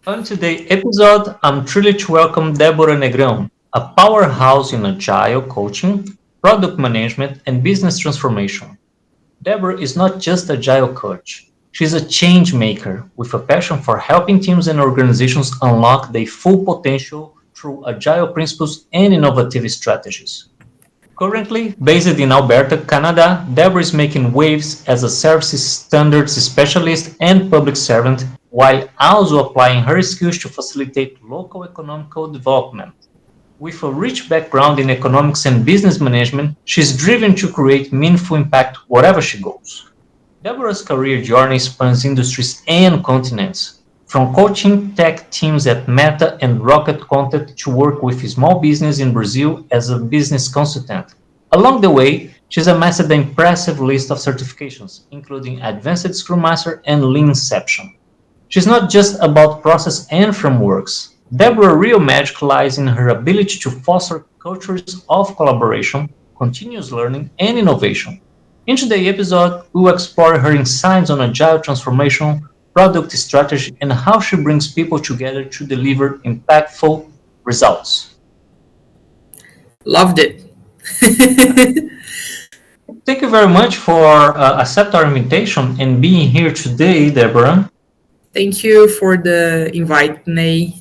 On today's episode, I'm thrilled to welcome Débora Negrão, a powerhouse in Agile Coaching, product management, and business transformation. Débora is not just Agile Coach. She's a change maker with a passion for helping teams and organizations unlock their full potential through Agile principles and innovative strategies. Currently based in Alberta, Canada, Debora is making waves as a services standards specialist and public servant, while also applying her skills to facilitate local economical development. With a rich background in economics and business management, she's driven to create meaningful impact wherever she goes. Debora's career journey spans industries and continents, from coaching tech teams at Meta and Rocket Content to work with small business in Brazil as a business consultant. Along the way, she's amassed an impressive list of certifications, including Advanced Scrum Master and Lean Inception. She's not just about process and frameworks. Debora's real magic lies in her ability to foster cultures of collaboration, continuous learning, and innovation. In today's episode, we will explore her insights on agile transformation, product strategy, and how she brings people together to deliver impactful results. Loved it. Thank you very much for accepting our invitation and being here today, Deborah. Thank you for the invite, Nay.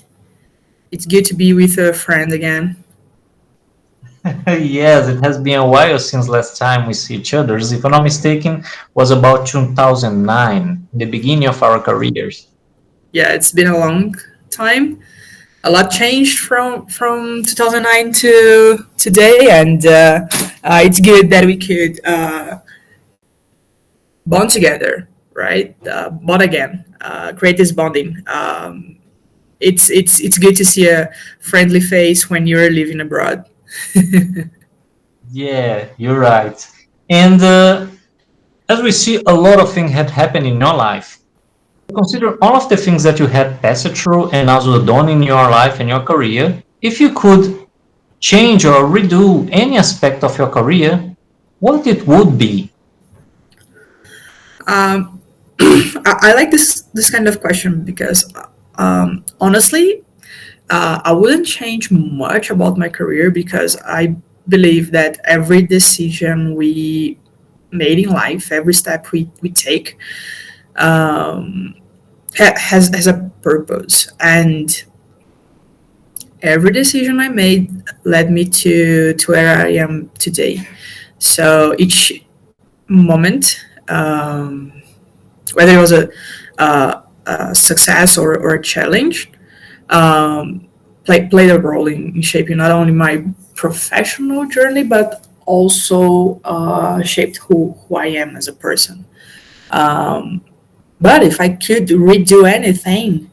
It's good to be with a friend again. Yes, it has been a while since last time we see each other. If I'm not mistaken, was about 2009, the beginning of our careers. Yeah, it's been a long time. A lot changed from 2009 to today, and it's good that we could bond together, right? Bond again, create this bonding. It's good to see a friendly face when you're living abroad. Yeah, you're right. And as we see, a lot of things had happened in your life. Consider all of the things that you had passed through and also done in your life and your career. If you could change or redo any aspect of your career, what it would be? Um, I like this kind of question because honestly, I wouldn't change much about my career because I believe that every decision we made in life, every step we take, um, has a purpose, and every decision I made led me to where I am today. So each moment, whether it was a success or a challenge, played a role in shaping not only my professional journey but also shaped who I am as a person. Um, but if I could redo anything,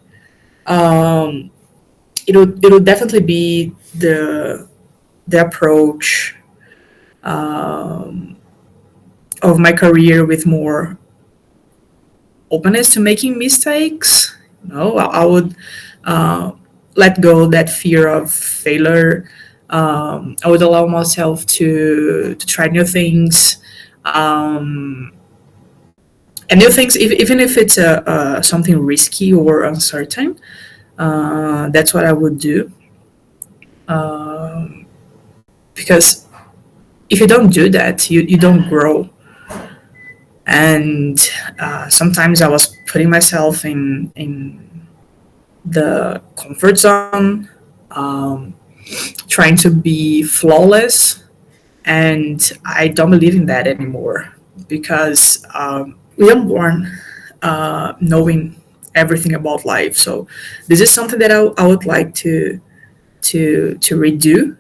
um, it'll definitely be the approach um, of my career with more openness to making mistakes. I would uh, let go that fear of failure. I would allow myself to try new things, um, and new things, even if it's something risky or uncertain. That's what I would do, um, because if you don't do that, you don't grow. And sometimes I was putting myself in the comfort zone, um, trying to be flawless, and I don't believe in that anymore because we are born knowing everything about life. So this is something that I would like to redo,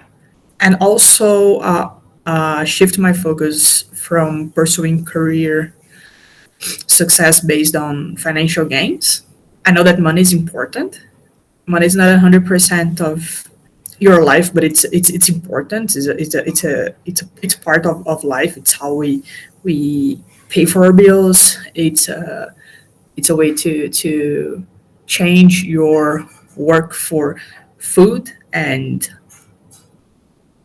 and also shift my focus from pursuing career success based on financial gains. I know that money is important. Money is not 100% of your life, but it's important. It's part of life. It's how we pay for our bills. It's a way to change your work for food and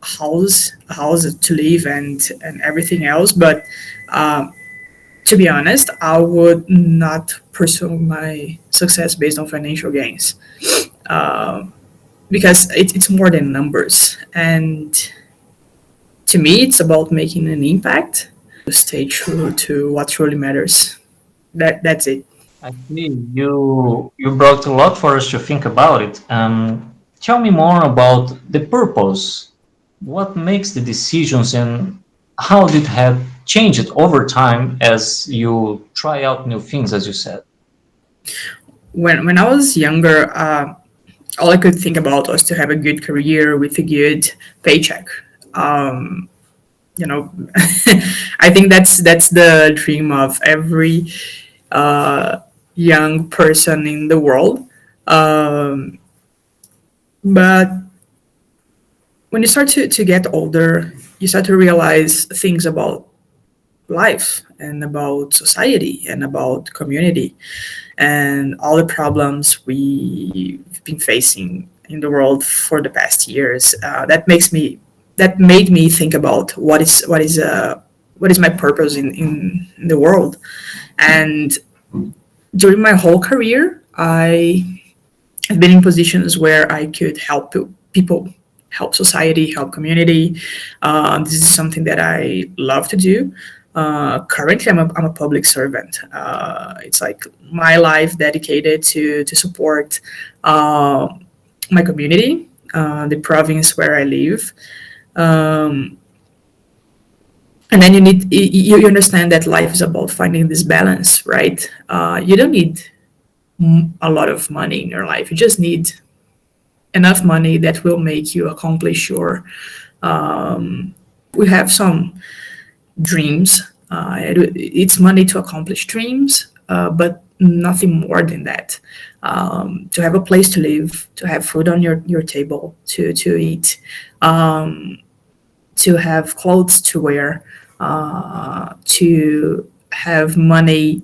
house to live and everything else. But um, to be honest, I would not pursue my success based on financial gains, uh, because it's more than numbers. And to me, it's about making an impact. Stay true to what truly matters. That's it. I see you brought a lot for us to think about it. Tell me more about the purpose. What makes the decisions and how did it have changed over time as you try out new things, as you said? When I was younger, all I could think about was to have a good career with a good paycheck. Um, I think that's the dream of every uh, young person in the world. Um, but when you start to get older, you start to realize things about life and about society and about community and all the problems we've been facing in the world for the past years. That made me think about what is my purpose in the world. And during my whole career, I've been in positions where I could help people, help society, help community. This is something that I love to do. Currently, I'm a public servant. It's like my life dedicated to support my community, the province where I live. Um, and then you understand that life is about finding this balance, right? You don't need a lot of money in your life. You just need enough money that will make you accomplish your. We have some dreams. It's money to accomplish dreams, but nothing more than that. To have a place to live, to have food on your table, to eat, to have clothes to wear, to have money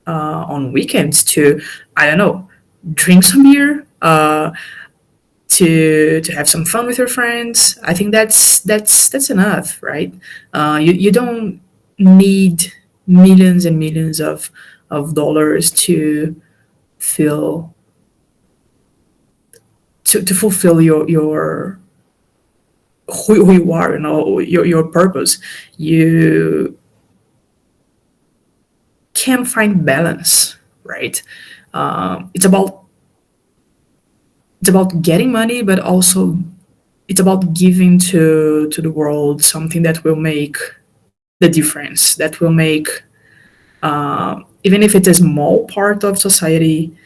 on weekends to, I don't know, drink some beer, to have some fun with your friends. I think that's enough, right? You don't need millions and millions of dollars to feel to fulfill your who you are, your purpose. You can find balance, right? It's about getting money, but also it's about giving to the world something that will make the difference, that will make, even if it's a small part of society,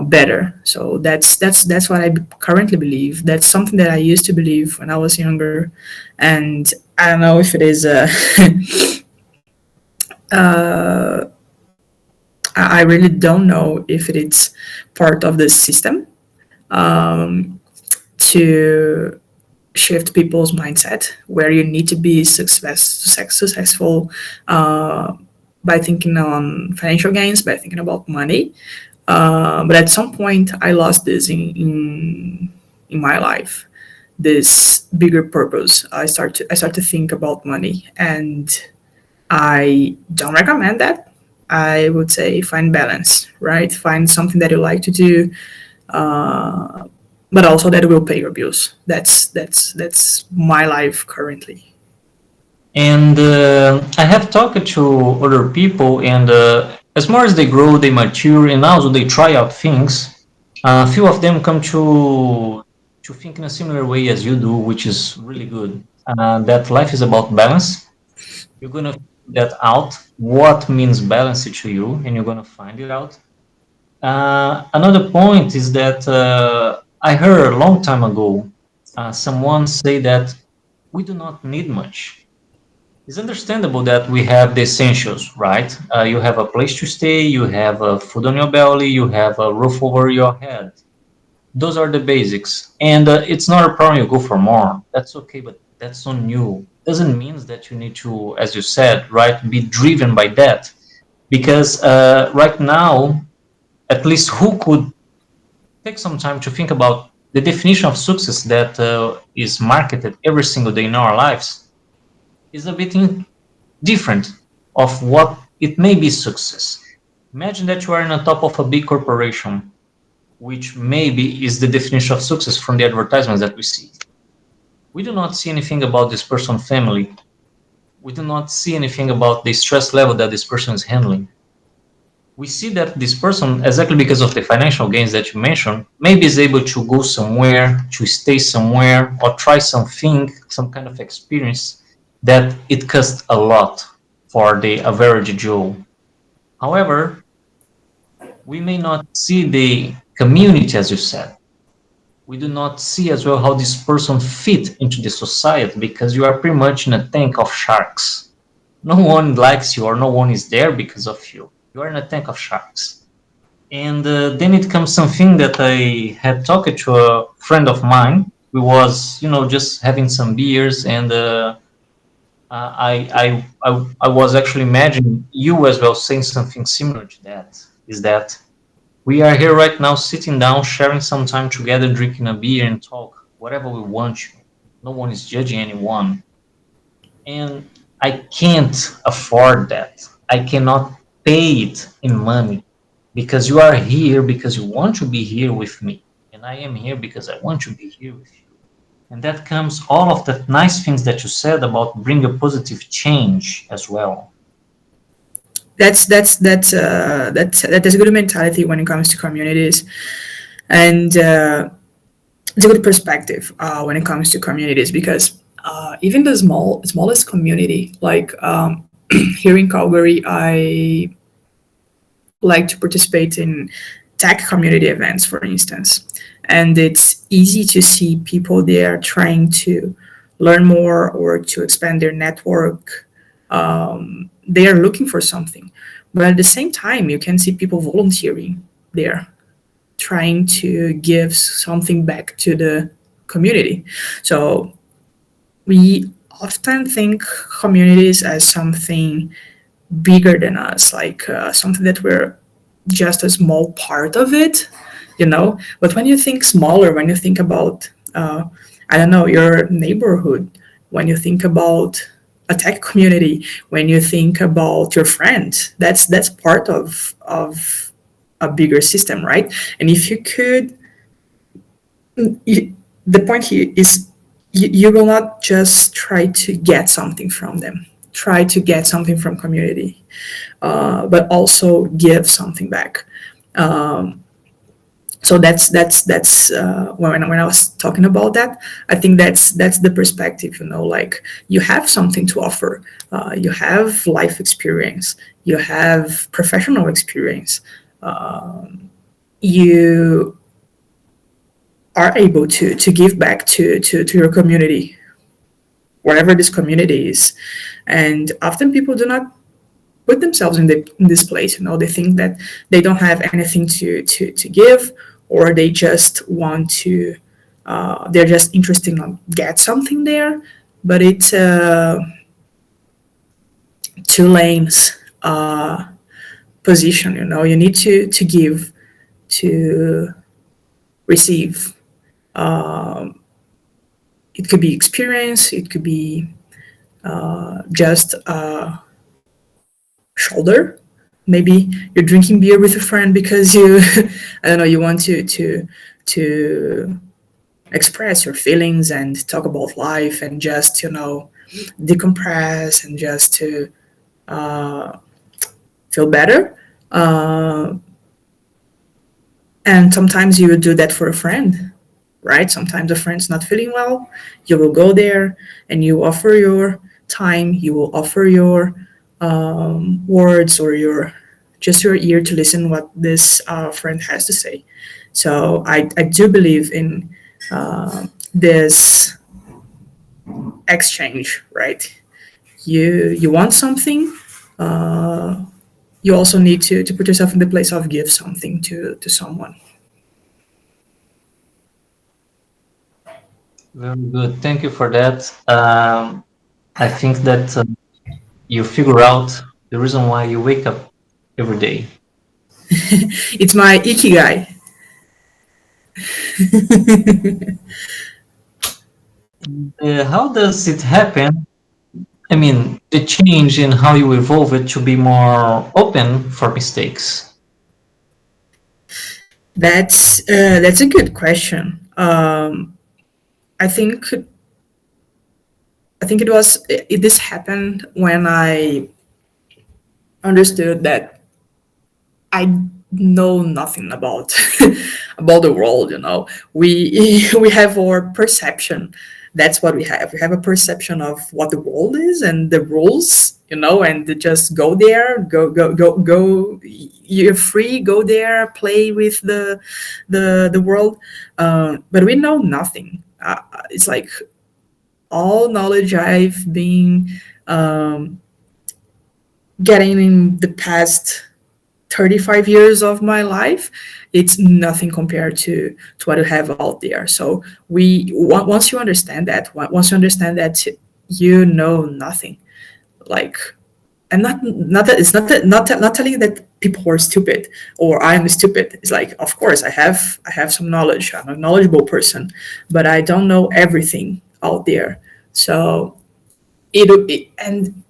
better. So that's what I currently believe. That's something that I used to believe when I was younger, and I don't know if it is. Uh, I really don't know if it is part of the system, to shift people's mindset, where you need to be successful by thinking on financial gains, by thinking about money. But at some point, I lost this in my life. This bigger purpose. I start to think about money, and I don't recommend that. I would say find balance, right? Find something that you like to do, uh, but also that will pay your bills. That's my life currently. And I have talked to other people, and as more as they grow, they mature, and also they try out things. A few of them come to think in a similar way as you do, which is really good. That life is about balance. You're gonna figure that out. What means balance to you, and you're gonna find it out. Another point is that I heard a long time ago someone say that we do not need much. It's understandable that we have the essentials, right? You have a place to stay, you have food on your belly, you have a roof over your head. Those are the basics. And it's not a problem you go for more. That's okay, but that's on you. Doesn't mean that you need to, as you said, right, be driven by that. Because right now, at least who could take some time to think about the definition of success that is marketed every single day in our lives is a bit different of what it may be success. Imagine that you are in the top of a big corporation, which maybe is the definition of success from the advertisements that we see. We do not see anything about this person's family. We do not see anything about the stress level that this person is handling. We see that this person, exactly because of the financial gains that you mentioned, maybe is able to go somewhere, to stay somewhere, or try something, some kind of experience that it costs a lot for the average Joe. However, we may not see the community, as you said. We do not see as well how this person fit into the society, because you are pretty much in a tank of sharks. No one likes you, or no one is there because of you. You are in a tank of sharks. And then it comes something that I had talked to a friend of mine. We was, just having some beers, and I was actually imagining you as well saying something similar to that. Is that we are here right now, sitting down, sharing some time together, drinking a beer and talk whatever we want to. No one is judging anyone, and I can't afford that. I cannot pay it in money, because you are here because you want to be here with me, and I am here because I want to be here with you. And that comes all of the nice things that you said about bring a positive change as well. That is a good mentality when it comes to communities, and it's a good perspective when it comes to communities, because even the smallest community, like here in Calgary, I like to participate in tech community events, for instance, and it's easy to see people there trying to learn more or to expand their network. They are looking for something, but at the same time, you can see people volunteering there, trying to give something back to the community. So we often think communities as something bigger than us, like something that we're just a small part of it, But when you think smaller, when you think about, I don't know, your neighborhood, when you think about a tech community, when you think about your friends, that's part of a bigger system, right? And if you could, the point here is you will not just try to get something from them, try to get something from community, but also give something back. So that's when I was talking about that, I think that's the perspective, like you have something to offer, you have life experience, you have professional experience, you are able to give back to your community, wherever this community is. And often people do not put themselves in this place. They think that they don't have anything to give, or they just want to, they're just interested in get something there. But it's two lanes position. You need to give to receive. It could be experience, it could be just a shoulder. Maybe you're drinking beer with a friend because you I don't know, you want to express your feelings and talk about life, and just decompress, and just to feel better. And sometimes you would do that for a friend, right? Sometimes a friend's not feeling well, you will go there and you offer your time, you will offer your words, or your ear to listen what this friend has to say. So I do believe in this exchange, right? You want something, you also need to put yourself in the place of give something to someone. Very good. Thank you for that. I think that you figure out the reason why you wake up every day. It's my ikigai. How does it happen? I mean, the change in how you evolve it to be more open for mistakes? That's a good question. I think this happened when I understood that I know nothing about about the world. We have our perception. That's what we have. We have a perception of what the world is and the rules. And to just go there, go. You're free. Go there, play with the world. But we know nothing. It's like all knowledge I've been getting in the past 35 years of my life, it's nothing compared to what you have out there. So once you understand that you know nothing, like, and not that it's not telling you that people are stupid or I'm stupid. It's like, of course I have some knowledge. I'm a knowledgeable person, but I don't know everything out there. So and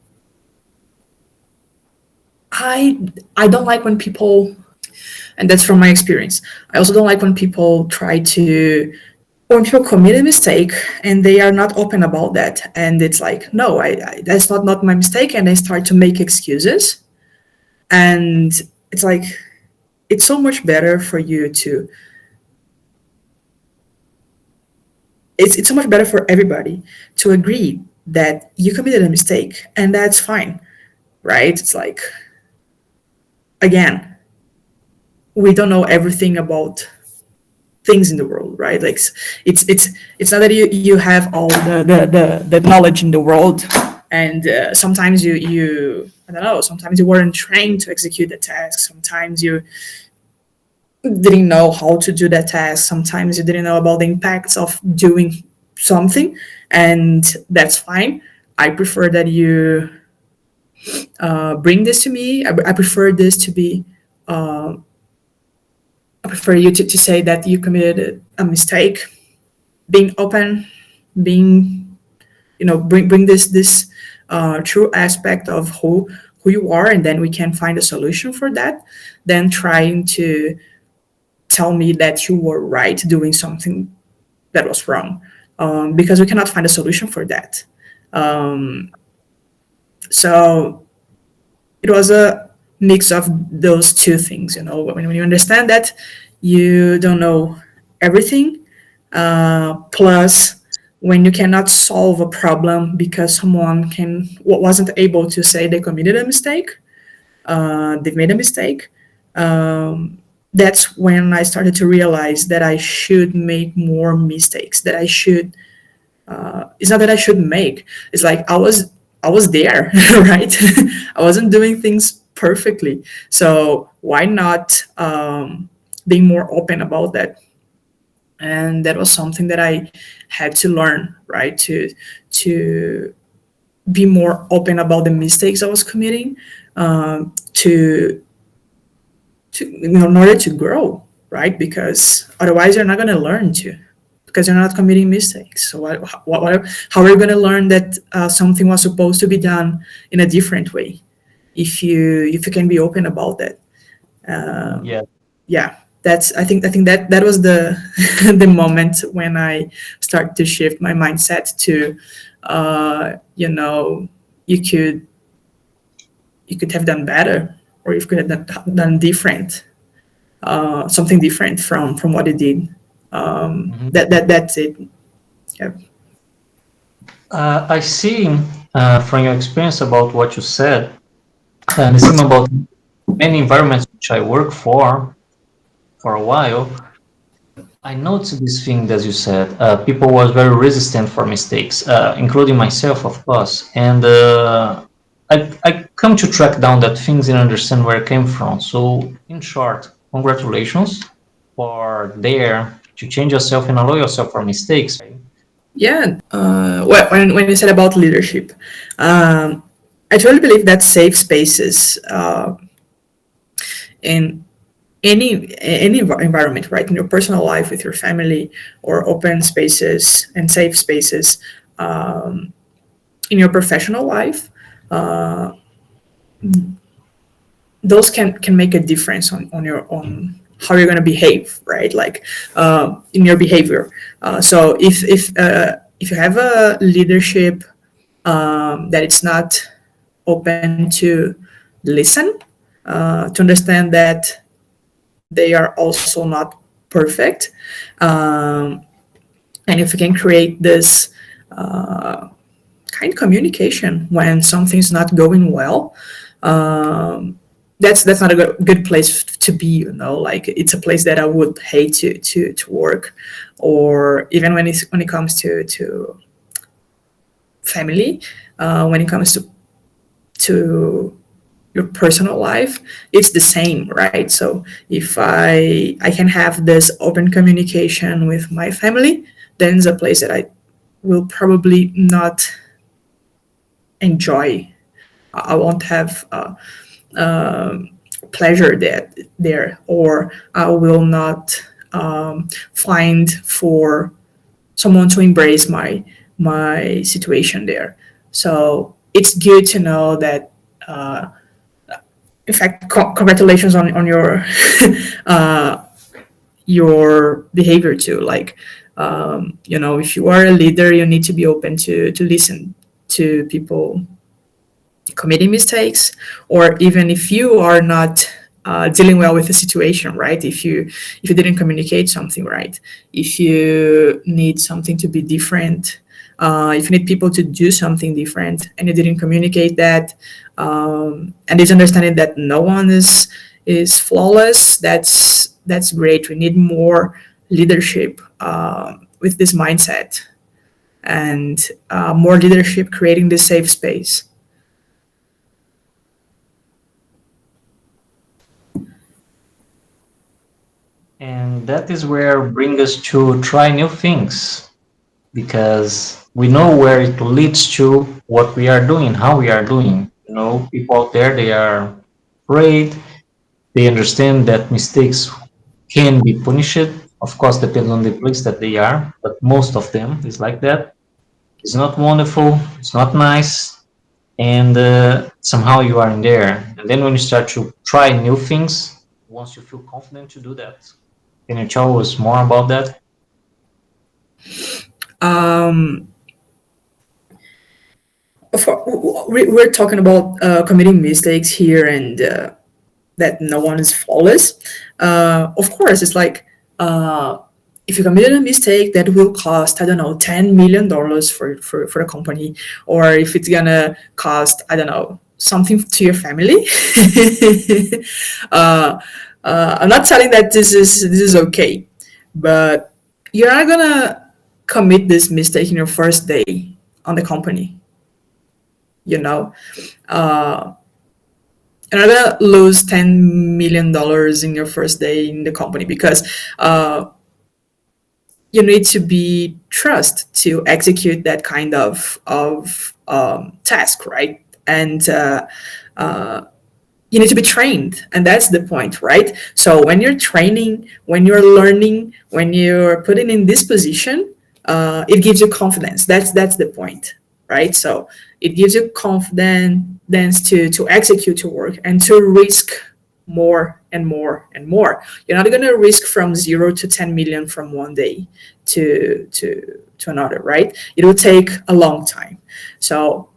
I don't like when people, and that's from my experience. I also don't like when people when people commit a mistake and they are not open about that. And it's like, no, that's not my mistake. And they start to make excuses. And it's like, it's so much better for you to, it's so much better for everybody to agree that you committed a mistake, and that's fine, right? It's like, again, we don't know everything about things in the world, right? Like, it's not that you have all the knowledge in the world, and sometimes you I don't know, sometimes you weren't trained to execute the task, sometimes you didn't know how to do that task, sometimes you didn't know about the impacts of doing something, and that's fine. I prefer that you bring this to me. I prefer this to be I prefer you to say that you committed a mistake, being open, being, bring this true aspect of who you are, and then we can find a solution for that, than trying to tell me that you were right doing something that was wrong, because we cannot find a solution for that. So it was a mix of those two things. When you understand that you don't know everything, plus when you cannot solve a problem because someone wasn't able to say they committed a mistake, they've made a mistake. That's when I started to realize that I should make more mistakes. That I should. It's not that I shouldn't make. It's like I was there, right? I wasn't doing things perfectly. So why not being more open about that? And that was something that I had to learn, right? To be more open about the mistakes I was committing, in order to grow, right? Because otherwise you're not going to learn because you're not committing mistakes. So how are you going to learn that something was supposed to be done in a different way if you can be open about that? Yeah. I think that was the the moment when I started to shift my mindset to you could have done better, or you could have done different, something different from what you did. That's it. Yeah. I see from your experience about what you said, and the same about many environments which I work for a while. I noticed this thing, as you said, people was very resistant for mistakes, including myself, of course. And I come to track down that things and understand where it came from. So, in short, congratulations for there to change yourself and allow yourself for mistakes. Yeah. Well, when you said about leadership, I truly believe that safe spaces in any environment, right, in your personal life, with your family, or open spaces and safe spaces, in your professional life, uh, those can make a difference on how you're going to behave, right? Like in your behavior. So if you have a leadership that it's not open to listen, to understand that they are also not perfect, and if you can create this kind communication when something's not going well, that's not a good place to be. Like it's a place that I would hate to work, or even when it comes to family, when it comes to your personal life, it's the same, right? So if I can have this open communication with my family, then it's a place that I will probably not enjoy. I won't have pleasure there, or I will not find for someone to embrace my situation there. So it's good to know that. In fact, congratulations on your your behavior too. Like, if you are a leader, you need to be open to listen to people committing mistakes, or even if you are not dealing well with the situation, right? If you didn't communicate something right, if you need something to be different, if you need people to do something different and you didn't communicate that, and it's understanding that no one is flawless, that's great. We need more leadership with this mindset, and more leadership creating this safe space. And that is where bring us to try new things, because we know where it leads to what we are doing, how we are doing. People out there, they are afraid. They understand that mistakes can be punished. Of course, depends on the place that they are, but most of them is like that. It's not wonderful. It's not nice. And somehow you are in there. And then when you start to try new things, once you feel confident to do that. Can you tell us more about that? Um, we're talking about committing mistakes here, and that no one is flawless. Of course, it's like if you committed a mistake that will cost, I don't know, $10 million for a company, or if it's gonna cost, I don't know, something to your family. uh, I'm not telling that this is okay, but you're not gonna commit this mistake in your first day on the company. You know, uh, you're not gonna lose $10 million in your first day in the company, because you need to be trust to execute that kind of task, right? And you need to be trained, and that's the point, right? So when you're training, when you're learning, when you're putting in this position, it gives you confidence. That's the point, right? So it gives you confidence to execute your work and to risk more and more and more. You're not going to risk from 0 to 10 million from one day to another, right? It will take a long time. So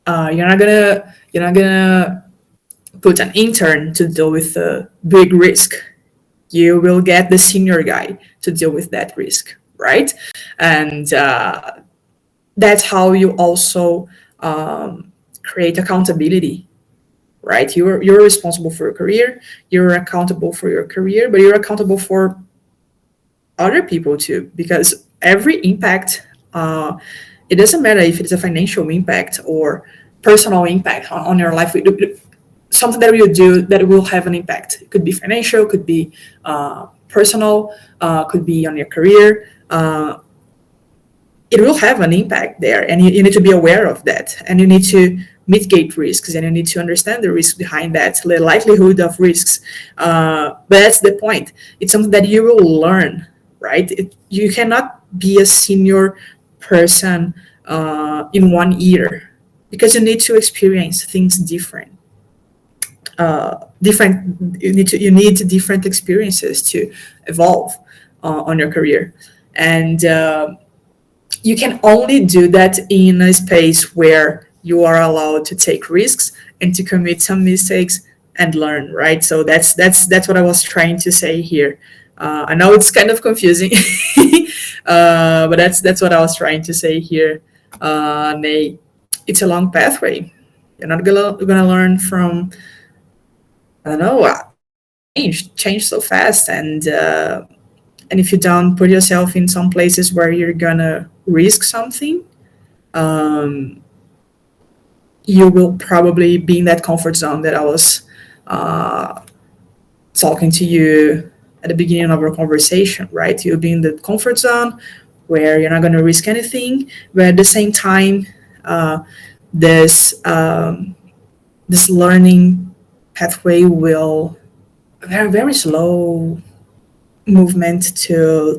you're not gonna put an intern to deal with a big risk. You will get the senior guy to deal with that risk, right? And that's how you also create accountability, right? You're responsible for your career. You're accountable for your career, but you're accountable for other people too, because every impact, it doesn't matter if it's a financial impact or personal impact on your life. Something that you do that will have an impact. It could be financial, could be personal, could be on your career. It will have an impact there, and you need to be aware of that, and you need to mitigate risks, and you need to understand the risk behind that, the likelihood of risks. But that's the point. It's something that you will learn, right? You cannot be a senior person in 1 year, because you need to experience things different. You need different experiences to evolve on your career, and you can only do that in a space where you are allowed to take risks and to commit some mistakes and learn, right? So that's what I was trying to say here. I know it's kind of confusing, but that's what I was trying to say here. Nate, it's a long pathway. You're not gonna learn from, I don't know, change so fast, and if you don't put yourself in some places where you're gonna risk something, um, you will probably be in that comfort zone that I was uh, talking to you at the beginning of our conversation, right? You'll be in the comfort zone where you're not going to risk anything, but at the same time, uh, this this learning pathway will very slow movement to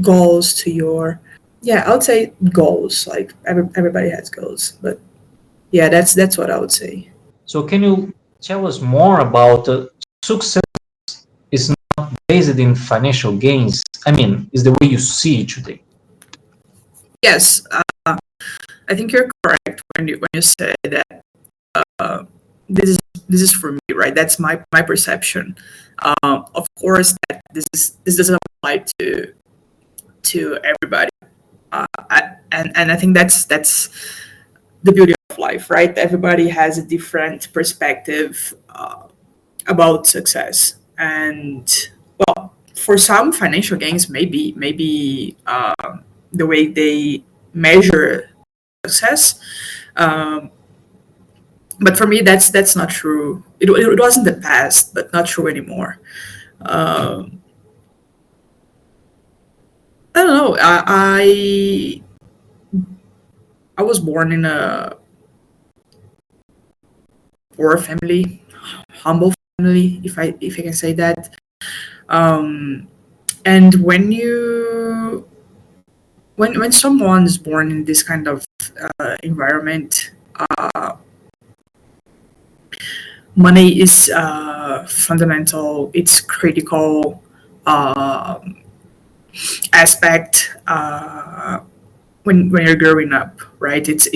goals, to your, yeah, I would say goals. Like everybody has goals, but yeah, that's what I would say. So can you tell us more about success is not based in financial gains? I mean, is the way you see it today. Yes, I think you're correct when you say that uh, this is this is for me, right? That's my perception. Of course, that this doesn't apply to everybody, and I think that's the beauty of life, right? Everybody has a different perspective about success, and well, for some, financial gains maybe the way they measure success. Um, but for me, that's not true. It was in the past, but not true anymore. Um, I don't know. I was born in a poor family, humble family, if I can say that. Um, and when someone is born in this kind of environment, money is fundamental. It's critical aspect when you're growing up, right? It's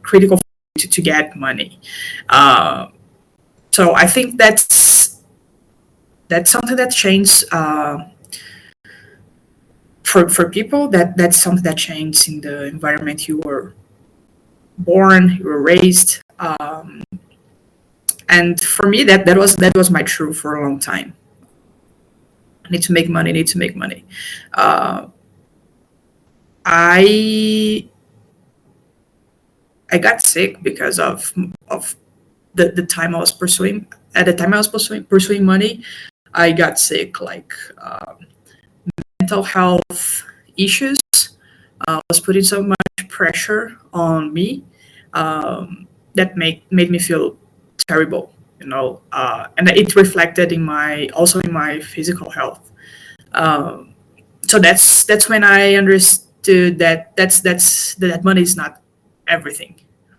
critical to get money. Uh, so I think that's something that changed for people. That's something that changed in the environment you were born, you were raised. And for me, that was my truth for a long time. I need to make money. Need to make money. Uh, I I got sick because of the time I was pursuing. At the time I was pursuing money, I got sick, like mental health issues. Was putting so much pressure on me that made me feel terrible, and it reflected in my physical health. Um, so that's when I understood that money is not everything,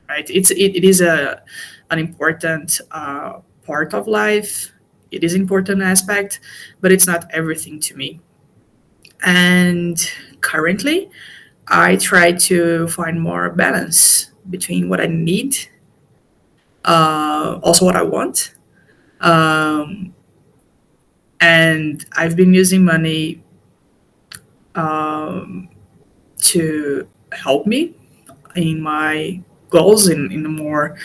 right? It is an important part of life. It is important aspect, but it's not everything to me. And currently, I try to find more balance between what I need, also what I want. Um, and I've been using money um, to help me in my goals in a more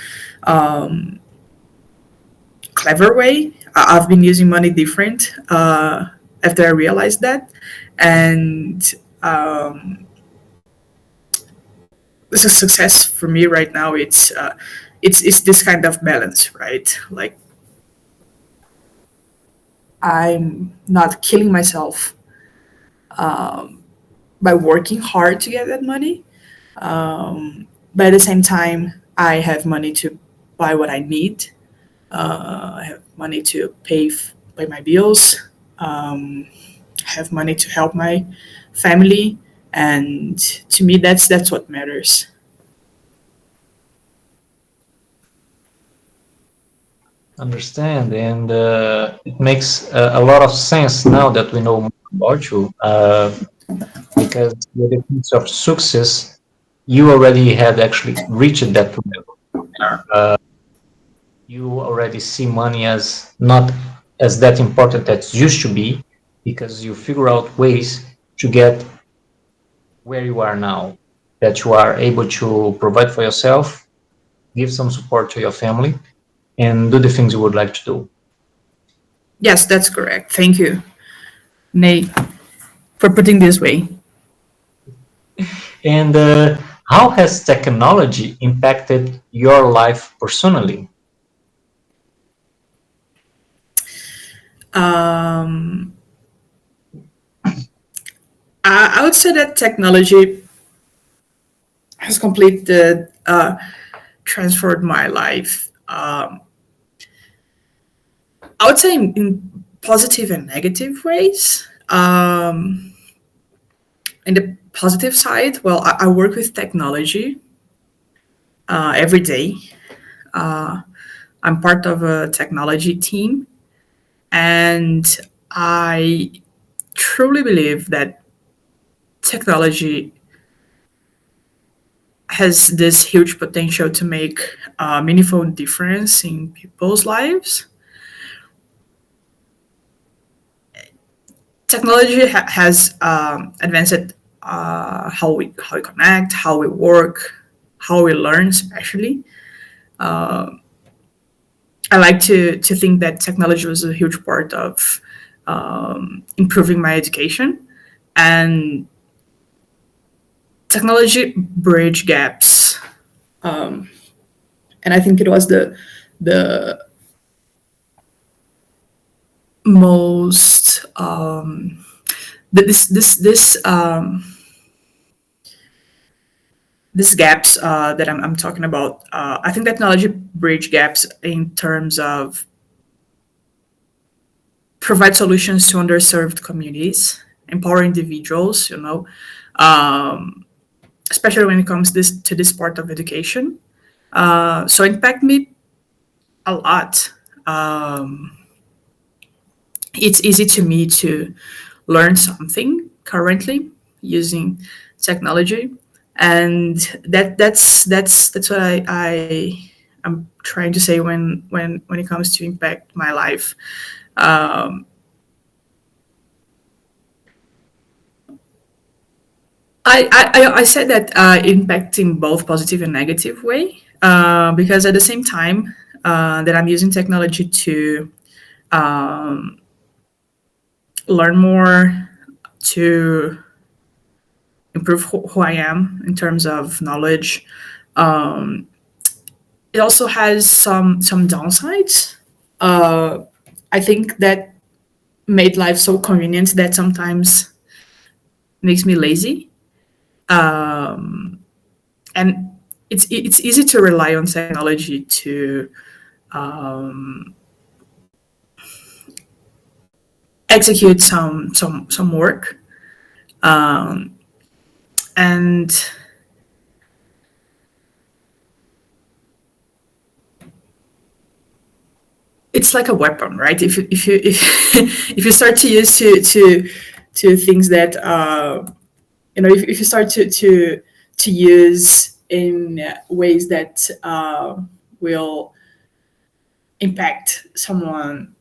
um, clever way. I've been using money different after I realized that, and um, this is success for me right now. It's this kind of balance, right? Like I'm not killing myself by working hard to get that money. But at the same time, I have money to buy what I need. I have money to pay my bills. I have money to help my family. And to me, that's what matters. Understand, and it makes a lot of sense now that we know more about you, because the definition of success, you already had actually reached that level. You already see money as not as that important as it used to be, because you figure out ways to get where you are now, that you are able to provide for yourself, give some support to your family, and do the things you would like to do. Yes, that's correct. Thank you, Nate, for putting this way. And how has technology impacted your life personally? Um, I would say that technology has completely transformed my life. I would say in positive and negative ways. In the positive side, well, I work with technology every day. I'm part of a technology team, and I truly believe that technology has this huge potential to make a meaningful difference in people's lives. Technology has advanced how we connect, how we work, how we learn, especially. Uh, I like to think that technology was a huge part of improving my education, and technology bridge gaps. And I think it was the most this gaps that I'm talking about. I think technology bridge gaps in terms of provide solutions to underserved communities, empower individuals, um, especially when it comes to this part of education. So impact me a lot. It's easy to me to learn something currently using technology, and that's what I'm trying to say when it comes to impact my life. Um, I said that impacting both positive and negative way, because at the same time that I'm using technology to um, learn more, to improve who I am in terms of knowledge. Um, it also has some downsides. Uh, I think that made life so convenient that sometimes makes me lazy. Um, and it's easy to rely on technology to um, execute some work, um, and it's like a weapon, right? If you start to use to things that if you start to use in ways that will impact someone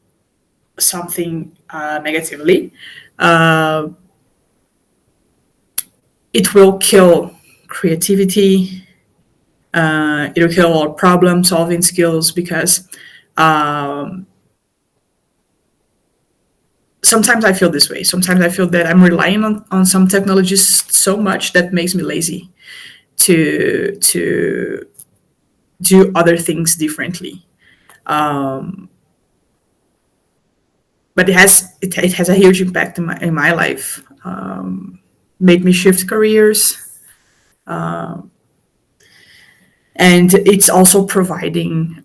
something negatively, uh, it will kill creativity. It will kill our problem solving skills because um, sometimes I feel this way. Sometimes I feel that I'm relying on some technologies so much that makes me lazy to do other things differently. Um, but it has a huge impact in my life. Made me shift careers, and it's also providing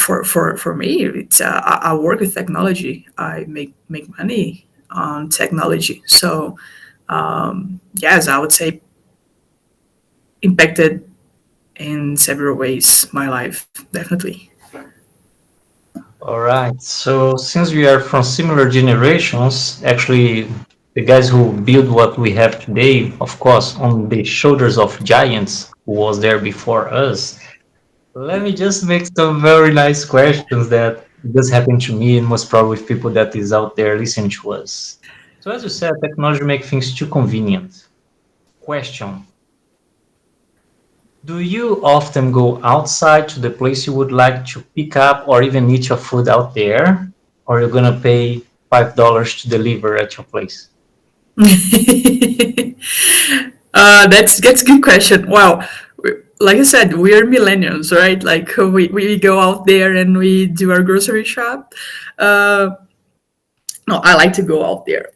for me. It's I work with technology. I make money on technology, so Yes, I would say impacted in several ways my life, definitely. All right. So since we are from similar generations, actually, the guys who build what we have today, of course, on the shoulders of giants who was there before us. Let me just make some very nice questions that just happened to me and most probably with people that is out there listening to us. So as you said, technology makes things too convenient. Question: do you often go outside to the place you would like to pick up or even eat your food out there? Or you're gonna pay $5 to deliver at your place? That's a good question. Wow, like I said, we're millennials, right? Like we go out there and we do our grocery shop. Uh, no, I like to go out there.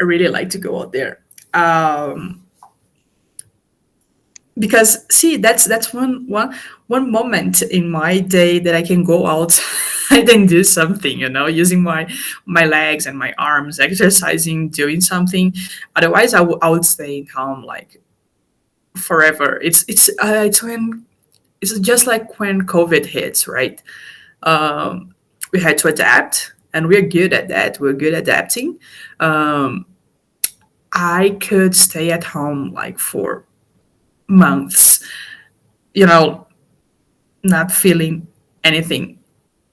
I really like to go out there. Um, because see, that's one moment in my day that I can go out and do something, using my legs and my arms, exercising, doing something. Otherwise, I would stay home like forever. It's just like when COVID hits, right? Um, we had to adapt, and we're good at that. We're good at adapting. Um, I could stay at home like for months, you know, not feeling anything.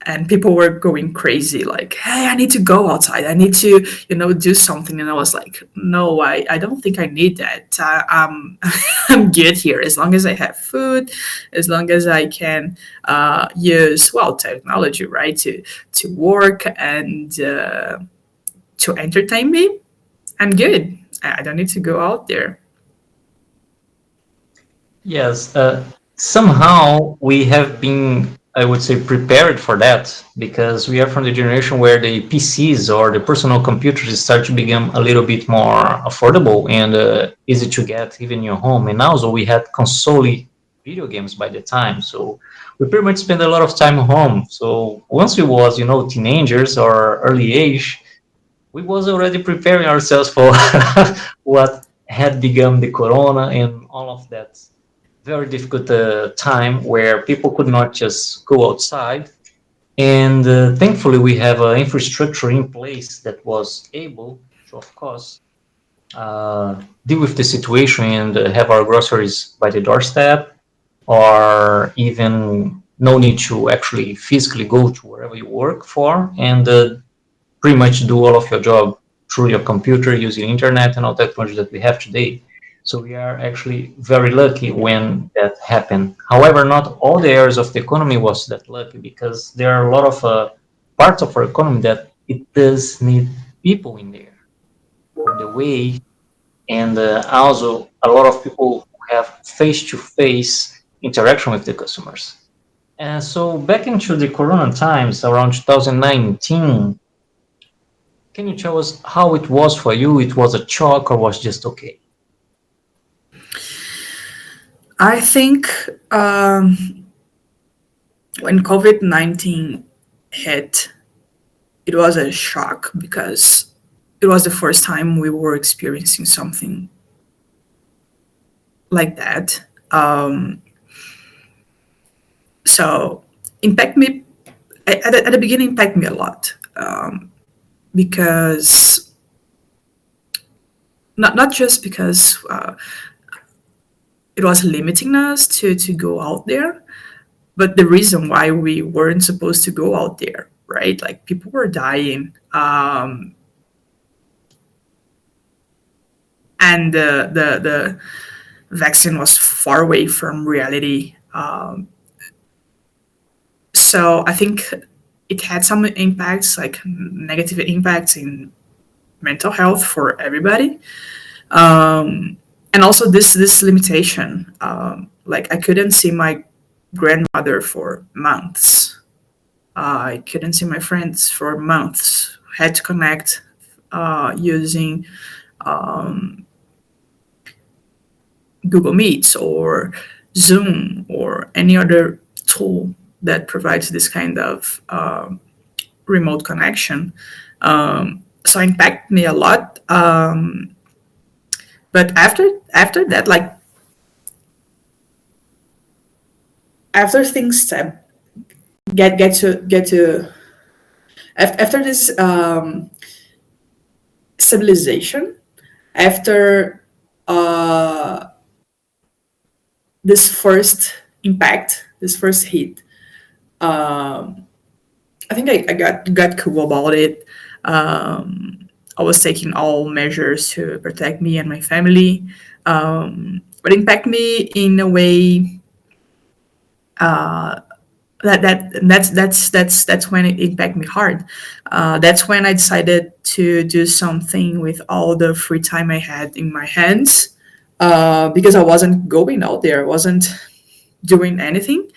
And people were going crazy, like, hey, I need to go outside. I need to, do something. And I was like, no, I don't think I need that. I'm good here as long as I have food, as long as I can use, well, technology, right, to work and to entertain me. I'm good. I don't need to go out there. Yes, somehow we have been, I would say, prepared for that because we are from the generation where the PCs or the personal computers start to become a little bit more affordable and easy to get even in your home. And also we had console video games by the time, so we pretty much spend a lot of time home. So once we was, teenagers or early age, we was already preparing ourselves for what had become the corona and all of that very difficult time where people could not just go outside. And thankfully, we have an infrastructure in place that was able to, of course, deal with the situation and have our groceries by the doorstep, or even no need to actually physically go to wherever you work for, and pretty much do all of your job through your computer using internet and all technology that we have today. So we are actually very lucky when that happened. However, not all the areas of the economy was that lucky because there are a lot of parts of our economy that it does need people in there for the way, and also a lot of people who have face-to-face interaction with the customers. And so back into the Corona times around 2019, can you tell us how it was for you? It was a shock or was just okay? I think when COVID-19 hit, it was a shock because it was the first time we were experiencing something like that. So impact me at the beginning, impact me a lot, because not just because it was limiting us to go out there, but the reason why we weren't supposed to go out there, right? Like people were dying, and the vaccine was far away from reality. So I think it had some impacts, like negative impacts in mental health for everybody, and also this limitation. Like I couldn't see my grandmother for months. I couldn't see my friends for months. Had to connect using Google Meets or Zoom or any other tool that provides this kind of remote connection. So impact me a lot. But after that, like after things get to after this stabilization, after uh, this first impact, this first hit, um, I think I got cool about it. I was taking all measures to protect me and my family, but impact me in a way uh, that's when it impacted me hard. That's when I decided to do something with all the free time I had in my hands, because I wasn't going out there, I wasn't doing anything.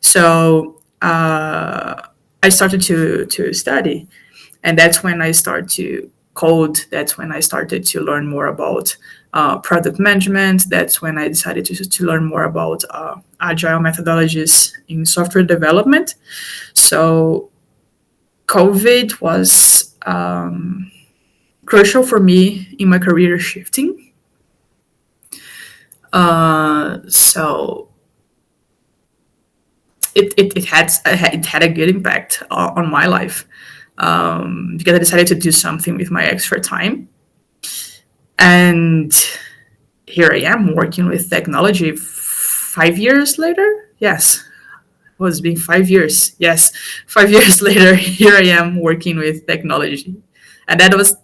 So I started to study, and that's when I started to code. That's when I started to learn more about product management. That's when I decided to learn more about agile methodologies in software development. So COVID was crucial for me in my career shifting. So it had a good impact on my life, because I decided to do something with my extra time. And here I am working with technology 5 years later. Yes, it was been 5 years. Yes, 5 years later, here I am working with technology. And that was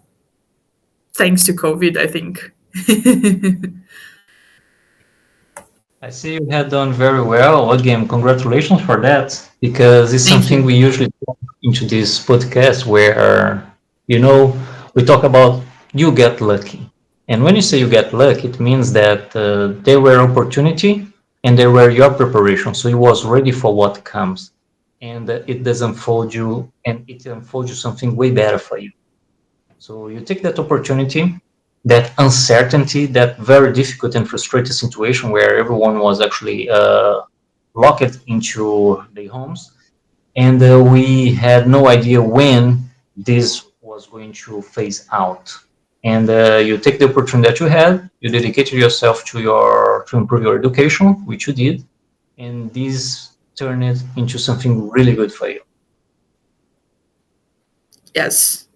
thanks to COVID, I think. I see you had done very well. Again, congratulations for that, because it's Thank something you. we usually talk into this podcast where, you know, we talk about you get lucky. And when you say you get lucky, it means that there were opportunity and there were your preparation. So you was ready for what comes. And it does unfold you, and it unfolds you something way better for you. So you take that opportunity, that uncertainty, that very difficult and frustrating situation where everyone was actually locked into their homes, and we had no idea when this was going to phase out. And you take the opportunity that you had, you dedicated yourself to improve your education, which you did, and this turned it into something really good for you. Yes.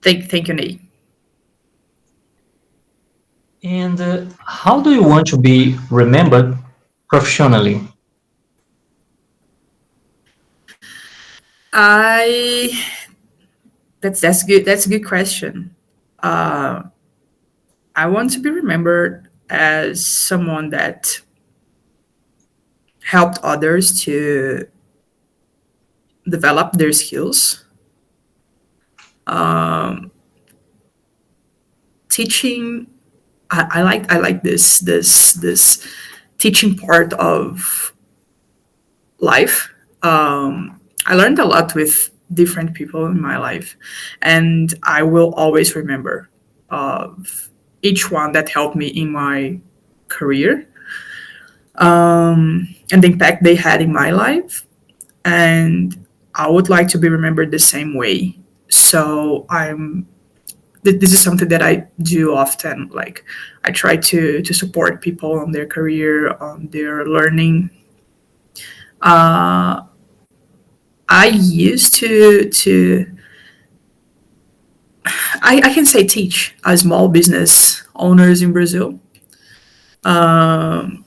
Thank you, Nate. And how do you want to be remembered professionally? I that's good. That's a good question. Uh, I want to be remembered as someone that helped others to develop their skills. Um, Teaching, I like this teaching part of life. I learned a lot with different people in my life, and I will always remember of each one that helped me in my career, and the impact they had in my life. And I would like to be remembered the same way. So this is something that I do often. Like I try to support people on their career, on their learning. Uh, I used to I can say teach small business owners in Brazil, um,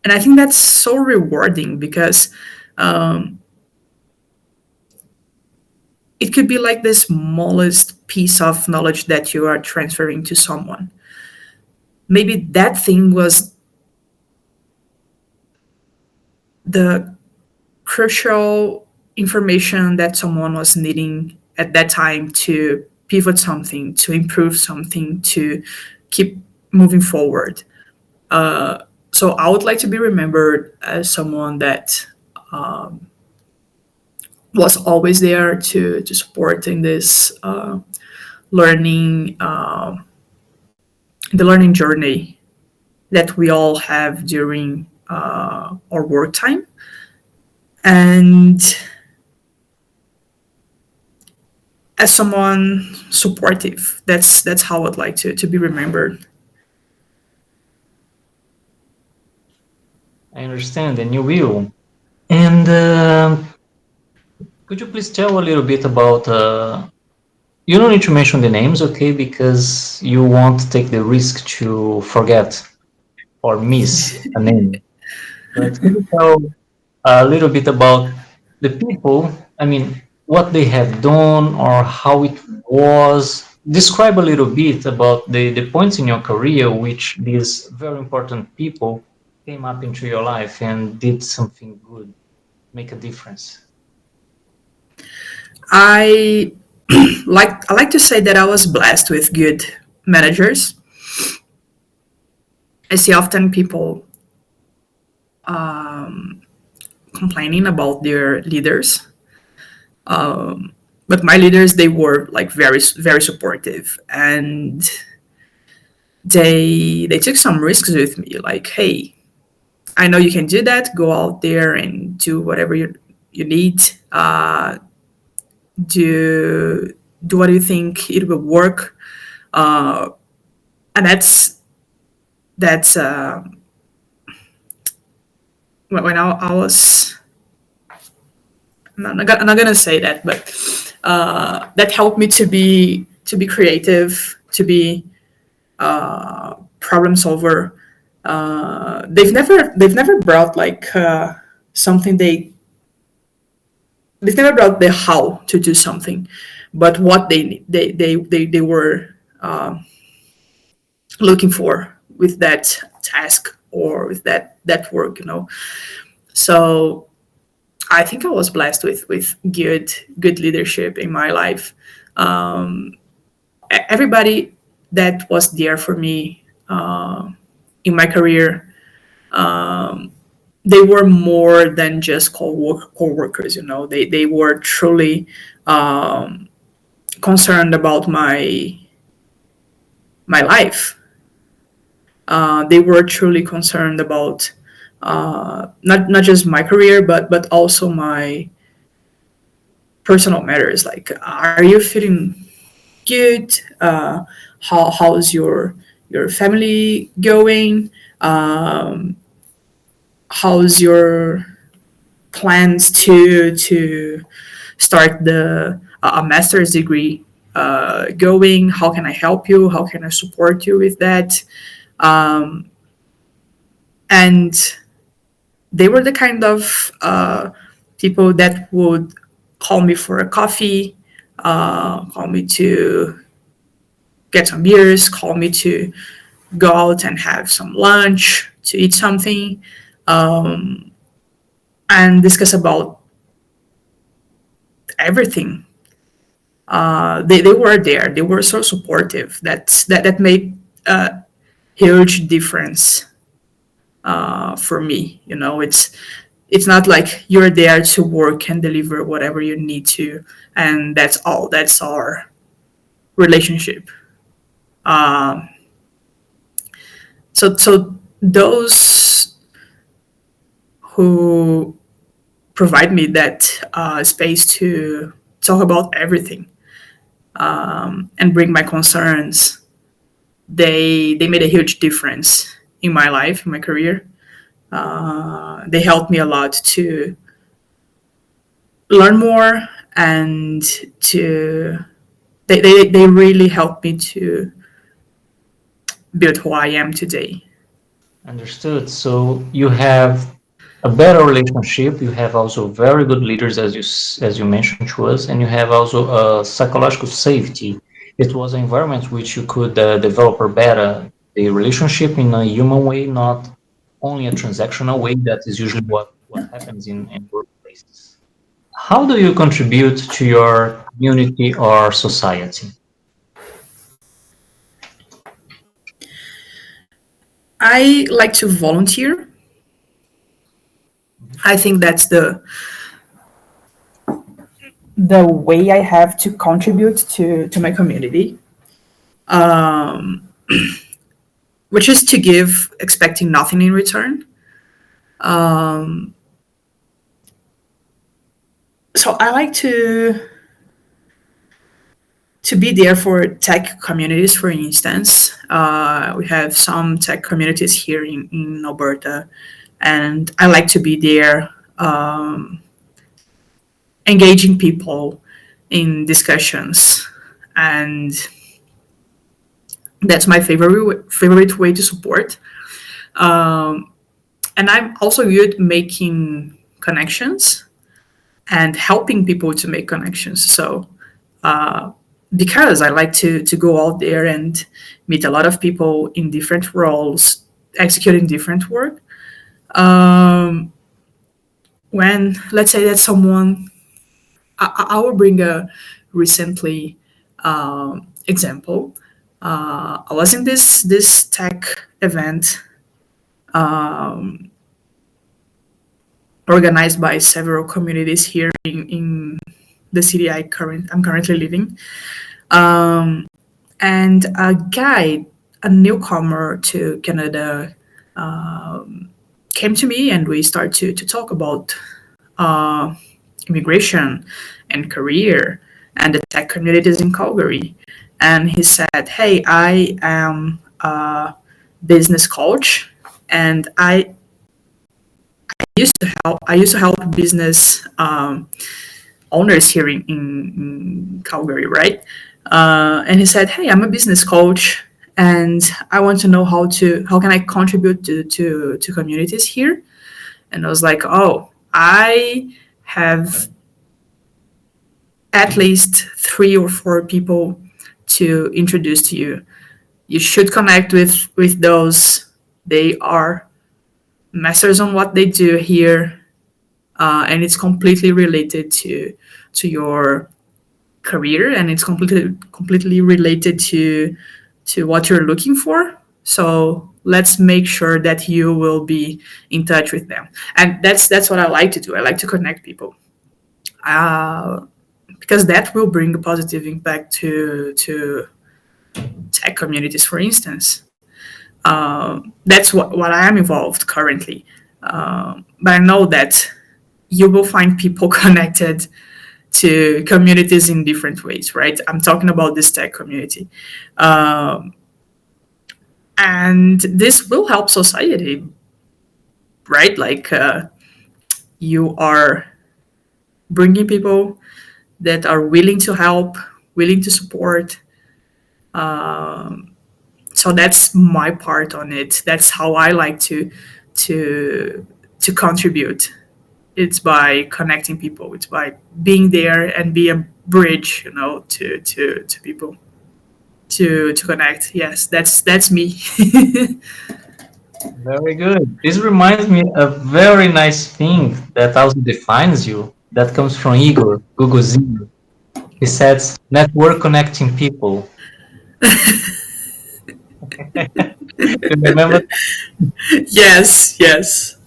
and I think that's so rewarding because um, it could be like the smallest piece of knowledge that you are transferring to someone. Maybe that thing was the crucial information that someone was needing at that time to pivot something, to improve something, to keep moving forward. Uh, so I would like to be remembered as someone that um, was always there to support in this learning, the learning journey that we all have during our work time. And as someone supportive, that's how I'd like to be remembered. I understand, and you will. And could you please tell a little bit about? You don't need to mention the names, okay? Because you won't take the risk to forget or miss a name. But could you tell a little bit about the people? I mean, what they have done or how it was. Describe a little bit about the points in your career which these very important people came up into your life and did something good, make a difference. I I like to say that I was blessed with good managers. I see often people complaining about their leaders, but my leaders, they were like very supportive, and they took some risks with me. Like, hey, I know you can do that. Go out there and do whatever you need. Do what you think it will work, uh, and that's when I was. I'm not gonna say that, but that helped me to be creative, to be problem solver. They've never brought like something they've never brought the how to do something, but what they were looking for with that task or with that work, you know. So I think I was blessed with good leadership in my life. Um, Everybody that was there for me in my career, they were more than just co-workers. You know, they were truly concerned about my life. They were truly concerned about not just my career, but also my personal matters. Like, are you feeling good? How's your family going? Um, how's your plans to start a master's degree going? How can I help you? How can I support you with that? Um, and they were the kind of people that would call me for a coffee, call me to get some beers, call me to go out and have some lunch, to eat something, um, and discuss about everything. They were there. They were so supportive. That made a huge difference for me. You know, it's not like you're there to work and deliver whatever you need to, and that's all. That's our relationship. Um, so those who provide me that space to talk about everything and bring my concerns, they made a huge difference in my life, in my career. They helped me a lot to learn more, and to they really helped me to build who I am today. Understood. So you have a better relationship. You have also very good leaders, as you mentioned to us, and you have also a psychological safety. It was an environment which you could develop or better the relationship in a human way, not only a transactional way. That is usually what happens in workplaces. How do you contribute to your community or society? I like to volunteer. I think that's the way I have to contribute to my community, um, which is to give, expecting nothing in return. Um, so I like to be there for tech communities. For instance, we have some tech communities here in Alberta, and I like to be there, engaging people in discussions, and that's my favorite way to support. Um, and I'm also good at making connections and helping people to make connections. So uh, because I like to go out there and meet a lot of people in different roles, executing different work. Um, when let's say that someone, I will bring a recently example. I was in this tech event, um, organized by several communities here in the city I'm currently living. Um, and a guy, a newcomer to Canada, um, came to me, and we started to talk about uh, immigration and career and the tech communities in Calgary. And he said, "Hey, I am a business coach, and I used to help business owners here in Calgary, right?" And he said, "Hey, I'm a business coach, and I want to know how can I contribute to communities here." And I was like, "Oh, I have at least 3 or 4 people to introduce to you. You should connect with those. They are masters on what they do here, and it's completely related to your career, and it's completely related to what you're looking for. So let's make sure that you will be in touch with them." And that's what I like to do. I like to connect people, uh, because that will bring a positive impact to tech communities, for instance. That's what I am involved currently. But I know that you will find people connected to communities in different ways, right? I'm talking about this tech community. Um, and this will help society, right? Like you are bringing people that are willing to help, willing to support. Um, so that's my part on it. That's how I like to to contribute. It's by connecting people. It's by being there and be a bridge, to people to connect. Yes, that's me. Very good. This reminds me of a very nice thing that also defines you. That comes from Igor Guguzin. He says, "Network connecting people." You remember? Yes, yes.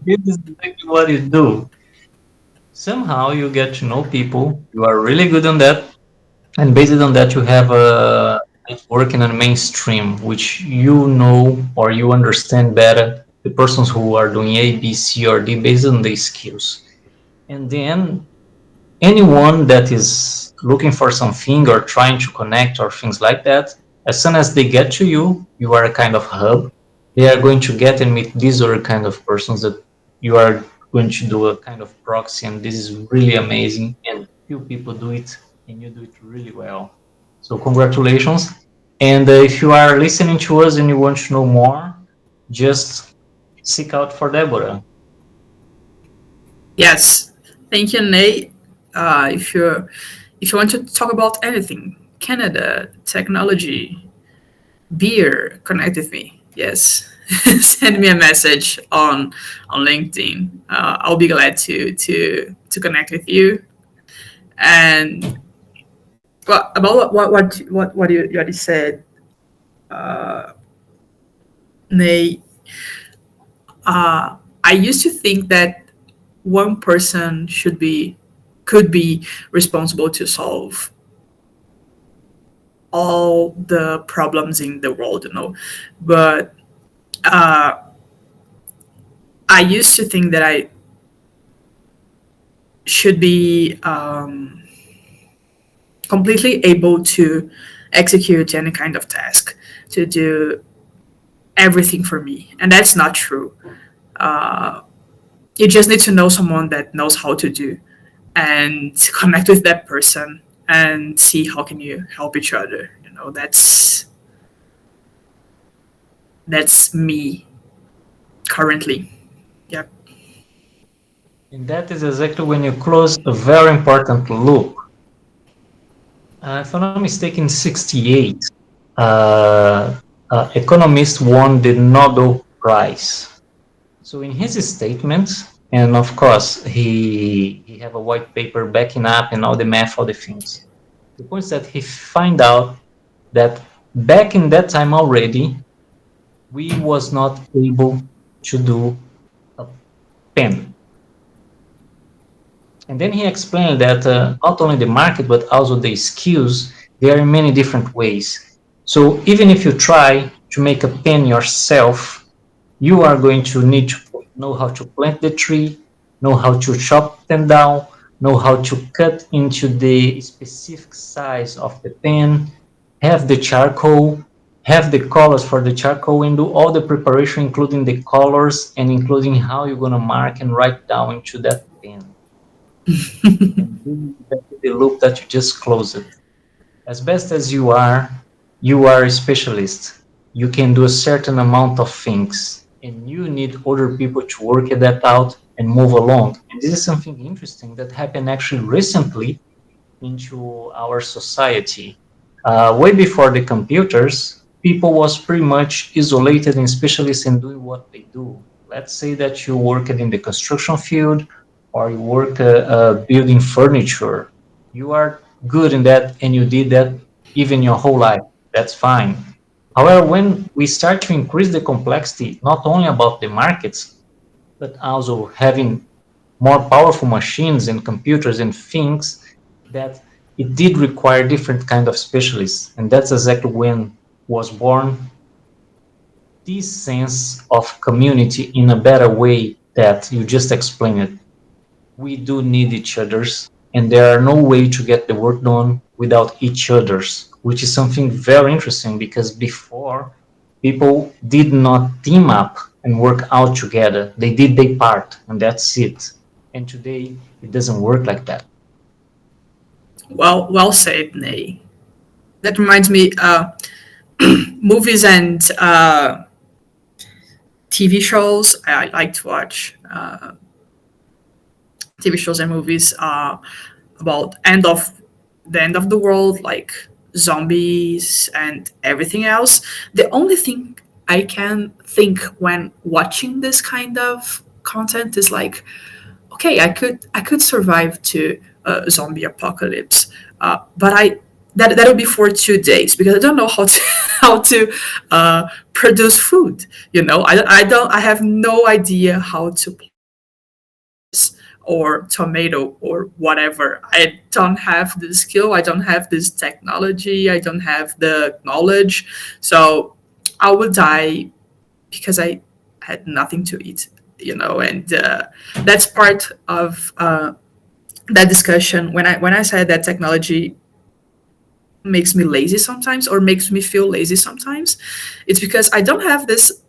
This is exactly what you do. Somehow you get to know people. You are really good on that, and based on that, you have a network in a mainstream, which you know or you understand better the persons who are doing A, B, C, or D based on the skills. And then anyone that is looking for something or trying to connect or things like that, as soon as they get to you, you are a kind of hub. They are going to get and meet these other kind of persons that you are going to do a kind of proxy, and this is really amazing. And few people do it, and you do it really well. So congratulations. And if you are listening to us and you want to know more, just seek out for Débora. Yes. Thank you, Nate. If you want to talk about anything, Canada, technology, beer, connect with me. Yes. Send me a message on LinkedIn. I'll be glad to connect with you. And about what you already said, uh, Nate. I used to think that one person could be responsible to solve all the problems in the world, But uh, I used to think that I should be completely able to execute any kind of task, to do everything for me, and that's not true. Uh, you just need to know someone that knows how to do, and connect with that person and see how can you help each other. That's me currently. Yeah. And that is exactly when you close a very important loop. If I'm not mistaken, 68, economist won the Nobel Prize. So in his statements, and of course he have a white paper backing up and all the math, all the things. The point is that he find out that back in that time already, we was not able to do a pen. And then he explained that not only the market, but also the skills, they are in many different ways. So even if you try to make a pen yourself, you are going to need to know how to plant the tree, know how to chop them down, know how to cut into the specific size of the pen, have the charcoal, have the colors for the charcoal, and do all the preparation, including the colors and including how you're going to mark and write down into that pen. And the loop that you just closed. As best as you are a specialist. You can do a certain amount of things, and you need other people to work that out and move along. And this is something interesting that happened actually recently into our society. Way before the computers, people was pretty much isolated and specialists in doing what they do. Let's say that you work in the construction field or you work building furniture. You are good in that and you did that even your whole life. That's fine. However, when we start to increase the complexity, not only about the markets, but also having more powerful machines and computers and things, that it did require different kind of specialists. And that's exactly when was born this sense of community in a better way that you just explained it. We do need each other's, and there are no way to get the work done without each other's, which is something very interesting because before people did not team up and work out together. They did their part and that's it. And today it doesn't work like that. Well said, Nay. That reminds me, movies and TV shows. I like to watch TV shows and movies about the end of the world, like zombies and everything else. The only thing I can think when watching this kind of content is like, okay, I could survive to a zombie apocalypse, but that would be for 2 days because I don't know how to how to produce food. I have no idea how to or tomato or whatever. I don't have the skill. I don't have this technology. I don't have the knowledge. So I will die because I had nothing to eat. And that's part of that discussion. When I said that technology makes me lazy sometimes or makes me feel lazy sometimes, it's because I don't have this.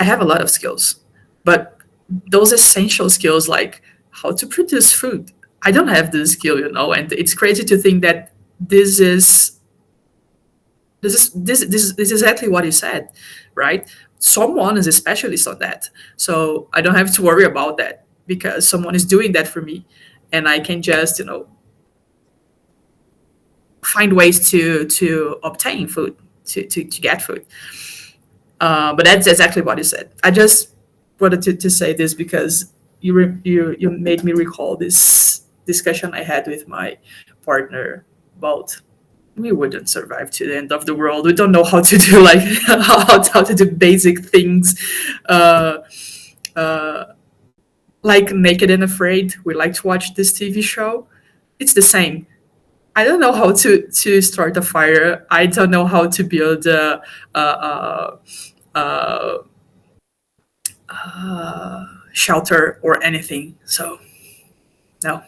I have a lot of skills, but those essential skills like how to produce food, I don't have this skill, and it's crazy to think that this is exactly what you said, right? Someone is a specialist on that, so I don't have to worry about that because someone is doing that for me, and I can just find ways to obtain food, to get food. But that's exactly what you said. I just wanted to say this because you made me recall this discussion I had with my partner about we wouldn't survive to the end of the world. We don't know how to do like how to do basic things, uh, uh, like Naked and Afraid. We like to watch this TV show. It's the same. I don't know how to start a fire. I don't know how to build a shelter or anything. So no.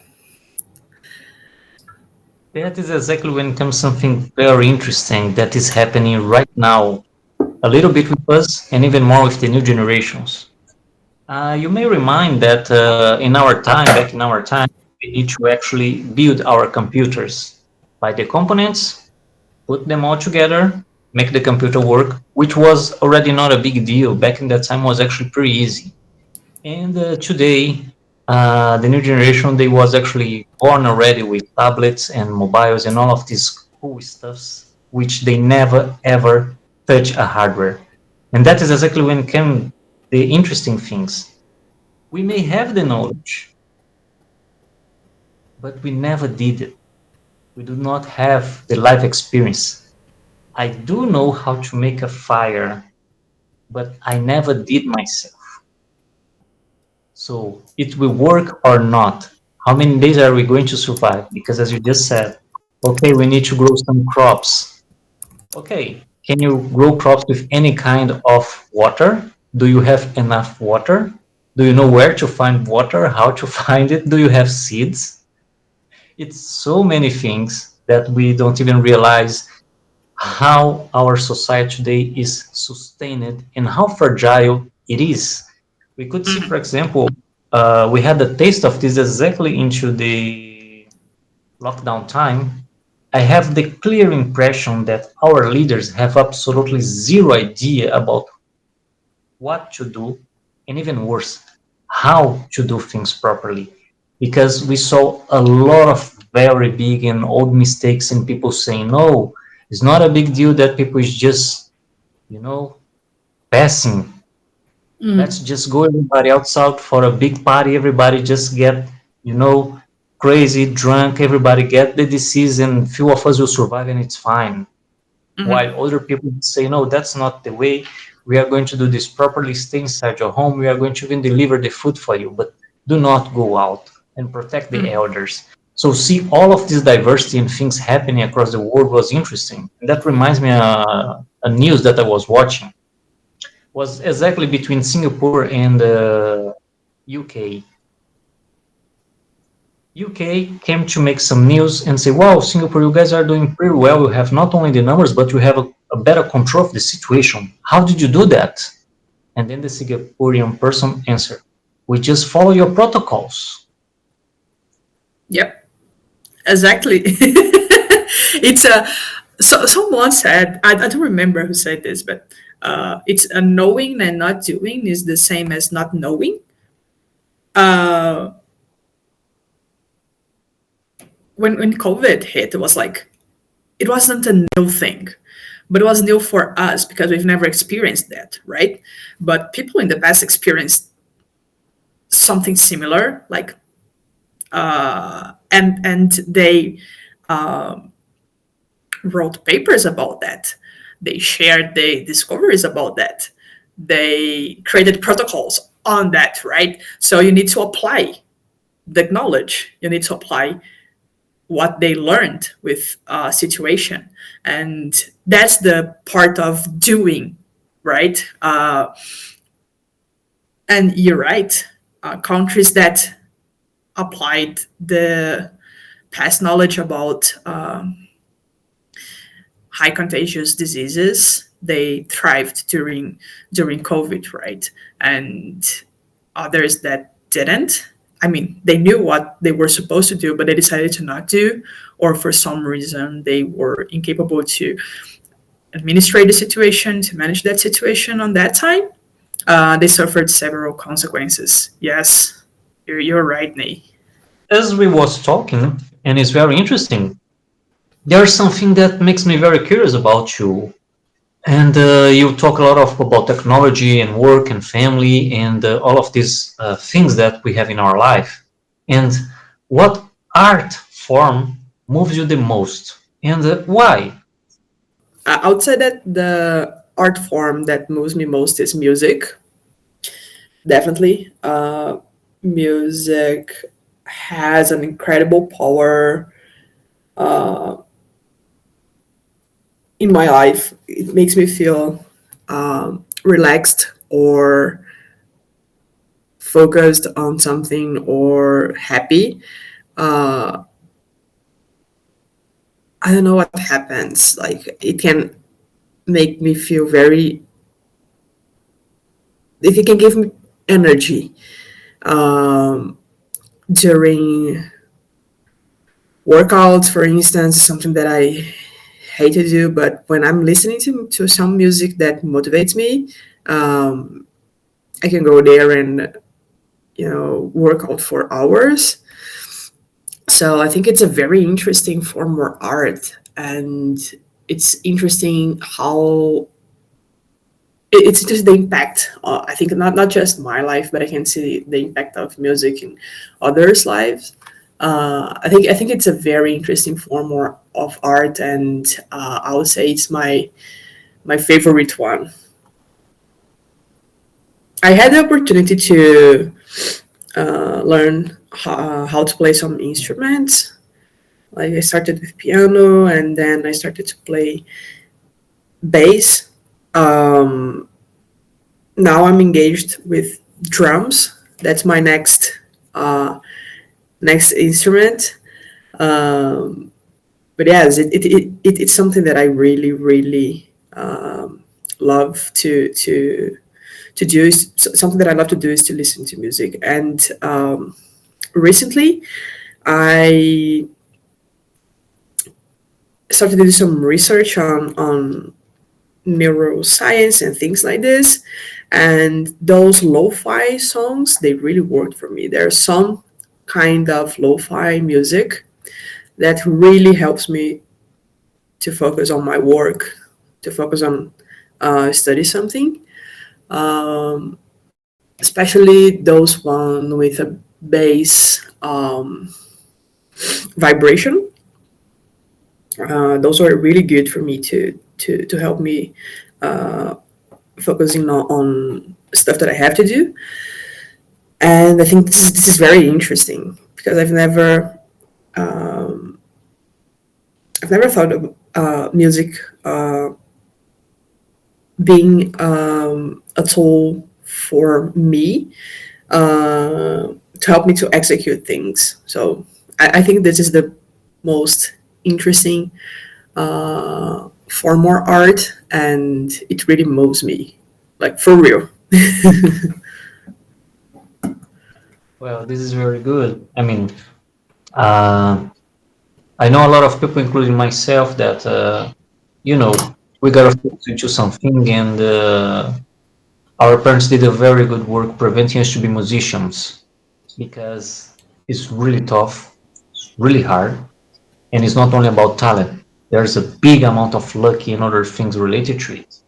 That is exactly when comes something very interesting that is happening right now a little bit with us, and even more with the new generations. You may remind that back in our time, we need to actually build our computers, buy the components, put them all together, make the computer work, which was already not a big deal. Back in that time was actually pretty easy. And today, the new generation, they was actually born already with tablets and mobiles and all of these cool stuffs, which they never ever touch a hardware. And that is exactly when came the interesting things. We may have the knowledge, but we never did it. We do not have the life experience. I do know how to make a fire, but I never did myself. So it will work or not. How many days are we going to survive? Because as you just said, okay, we need to grow some crops. Okay, can you grow crops with any kind of water? Do you have enough water? Do you know where to find water? How to find it? Do you have seeds? It's so many things that we don't even realize how our society today is sustained and how fragile it is. We could see, for example, we had a taste of this exactly into the lockdown time. I have the clear impression that our leaders have absolutely zero idea about what to do, and even worse, how to do things properly. Because we saw a lot of very big and old mistakes and people saying, no, it's not a big deal that people is just, you know, passing. Let's just go everybody outside for a big party. Everybody just get, you know, crazy, drunk. Everybody get the disease and few of us will survive and it's fine. While other people say, no, that's not the way. We are going to do this properly. Stay inside your home. We are going to even deliver the food for you, but do not go out and protect the elders. So see all of this diversity and things happening across the world was interesting. And that reminds me a news that I was watching was exactly between Singapore and UK. UK came to make some news and say, wow, Singapore, you guys are doing pretty well. You have not only the numbers, but you have a better control of the situation. How did you do that? And then the Singaporean person answered, we just follow your protocols. Yep, exactly. It's a someone said, I don't remember who said this, but it's a knowing and not doing is the same as not knowing. Uh, when COVID hit, it was like it wasn't a new thing, but it was new for us because we've never experienced that, right? But people in the past experienced something similar, like and they wrote papers about that. They shared their discoveries about that. They created protocols on that, right? So you need to apply the knowledge. You need to apply what they learned with a situation, and that's the part of doing, right? And you're right. Countries that applied the past knowledge about high contagious diseases, they thrived during COVID, right? And others that didn't, I mean, they knew what they were supposed to do, but they decided to not do, or for some reason they were incapable to administrate the situation, to manage that situation on that time. They suffered several consequences. Yes, you're right, Nate. As we was talking, and it's very interesting, there's something that makes me very curious about you. And you talk a lot of about technology and work and family and all of these things that we have in our life. And what art form moves you the most, and why? I would say that the art form that moves me most is music. Definitely. Music has an incredible power in my life. It makes me feel relaxed or focused on something or happy. Uh, I don't know what happens. Like, it can make me feel very if it can give me energy um, during workouts, for instance, something that I hate to do, but when I'm listening to some music that motivates me, um, I can go there and work out for hours. So I think it's a very interesting form of art, and it's interesting how it's just the impact. I think not just my life, but I can see the impact of music in others' lives. I think it's a very interesting form of art, and I would say it's my favorite one. I had the opportunity to learn how to play some instruments. Like I started with piano, and then I started to play bass. Um, Now I'm engaged with drums. That's my next instrument. Um, but yes, it's something that I really really love to do. Something that I love to do is to listen to music. And recently, I started to do some research on neuroscience and things like this. And those lo-fi songs, they really worked for me. There's some kind of lo-fi music that really helps me to focus on my work, to focus on study something. Um, Especially those one with a bass vibration. Those are really good for me to help me uh, focusing on stuff that I have to do. And I think this is very interesting because um, I've never thought of music being a tool for me to help me to execute things. So I think this is the most interesting form or art, and it really moves me, like for real. Well, this is very good. I mean, uh, I know a lot of people, including myself, that we got to into something, and our parents did a very good work preventing us to be musicians because it's really tough, it's really hard, and it's not only about talent. There's a big amount of luck and other things related to it.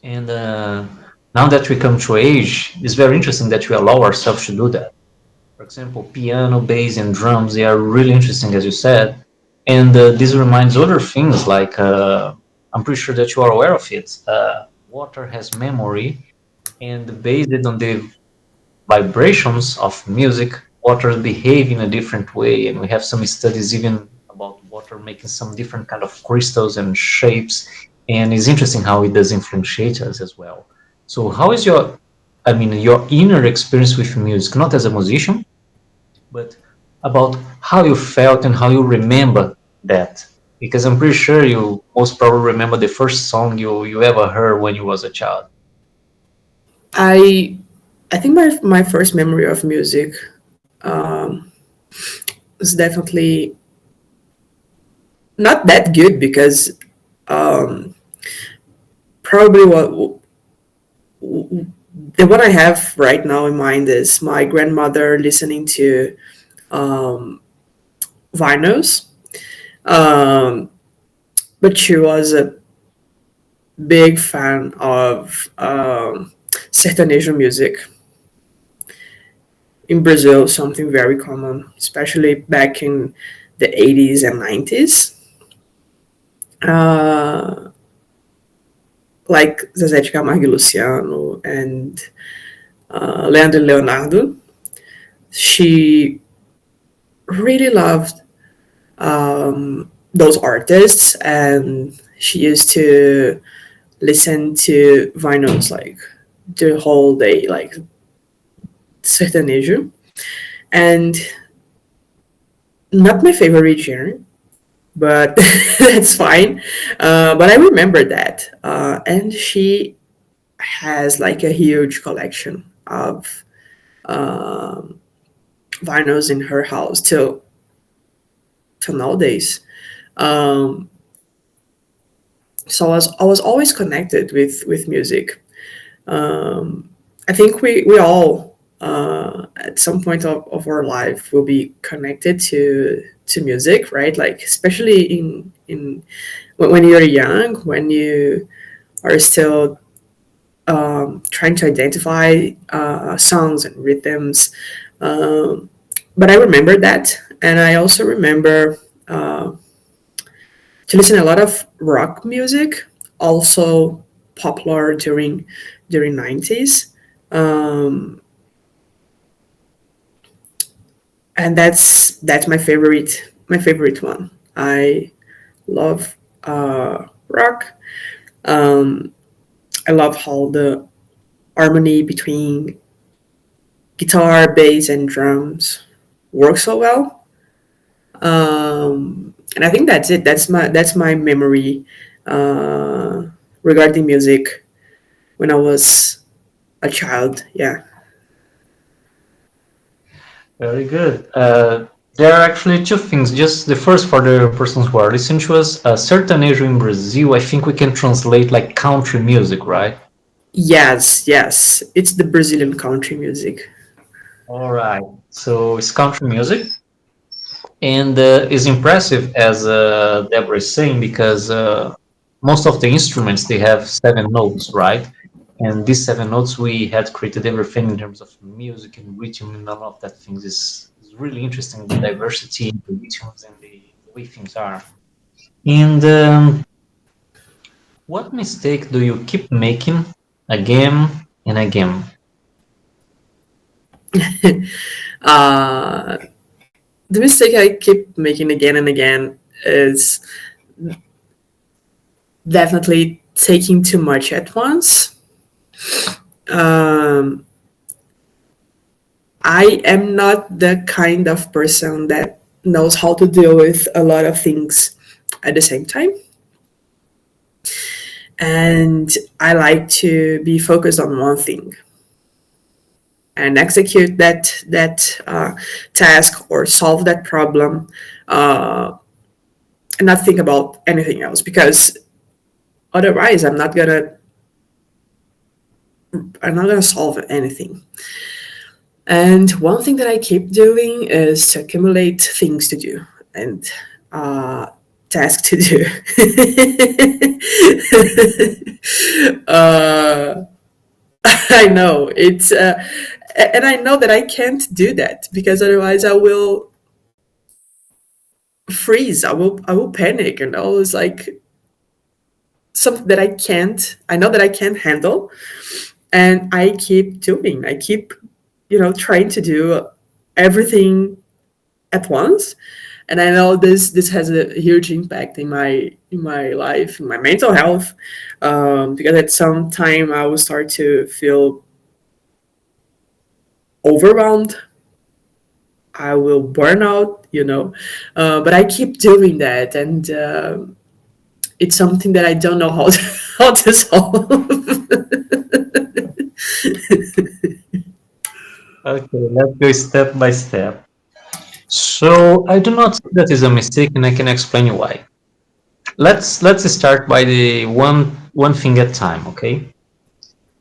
And now that we come to age, it's very interesting that we allow ourselves to do that. For example, piano, bass, and drums, they are really interesting, as you said. And this reminds other things like, I'm pretty sure that you are aware of it. Water has memory, and based on the vibrations of music, water behave in a different way. And we have some studies even about water making some different kind of crystals and shapes. And it's interesting how it does influence us as well. So how is your inner experience with music, not as a musician, but about how you felt and how you remember that? Because I'm pretty sure you most probably remember the first song you ever heard when you was a child. I I think my first memory of music um, was definitely not that good because um, probably the one I have right now in mind is my grandmother listening to um, vinyls. Um, but she was a big fan of sertanejo music in Brazil, something very common, especially back in the 80s and 90s. Uh, like Zezé de Camargo e Luciano and Leandro e Leonardo. She really loved those artists, and she used to listen to vinyls like the whole day, like sertanejo. And not my favorite genre, but that's fine. But I remember that, and she has like a huge collection of vinyls in her house till nowadays. Um, so I was always connected with music. I think we all at some point of our life will be connected to music, right? Like especially in when you're young, when you are still trying to identify songs and rhythms. Um, but I remember that, and I also remember to listen a lot of rock music, also popular during 90s. Um, and that's my favorite one. I love rock. Um, I love how the harmony between guitar, bass, and drums work so well. And I think that's it. That's my memory uh, regarding music when I was a child. Yeah. Very good. There are actually two things. Just the first, for the persons who are listening to us, a certain age in Brazil, I think we can translate like country music, right? Yes, yes. It's the Brazilian country music. All right. So it's country music, and is impressive, as Deborah is saying, because most of the instruments they have 7 notes, right? And these 7 notes, we had created everything in terms of music and rhythm and all of that things is really interesting. The diversity, the rhythms, and the way things are. And what mistake do you keep making again and again? uh, the mistake I keep making again and again is definitely taking too much at once. Um, I am not the kind of person that knows how to deal with a lot of things at the same time. And I like to be focused on one thing and execute that task or solve that problem, uh, and not think about anything else, because otherwise I'm not gonna solve anything. And one thing that I keep doing is to accumulate things to do and uh, tasks to do. uh, I know and I know that I can't do that because otherwise I will freeze. I will panic, and it's like something that I know that I can't handle, and I keep doing. I keep trying to do everything at once, and I know this has a huge impact in my life, in my mental health, because at some time I will start to feel overwhelmed. I will burn out, but I keep doing that, and it's something that I don't know how to, how to solve. Okay, let's go step by step. So I do not think that is a mistake, and I can explain you why. Let's start by the one thing at time, okay?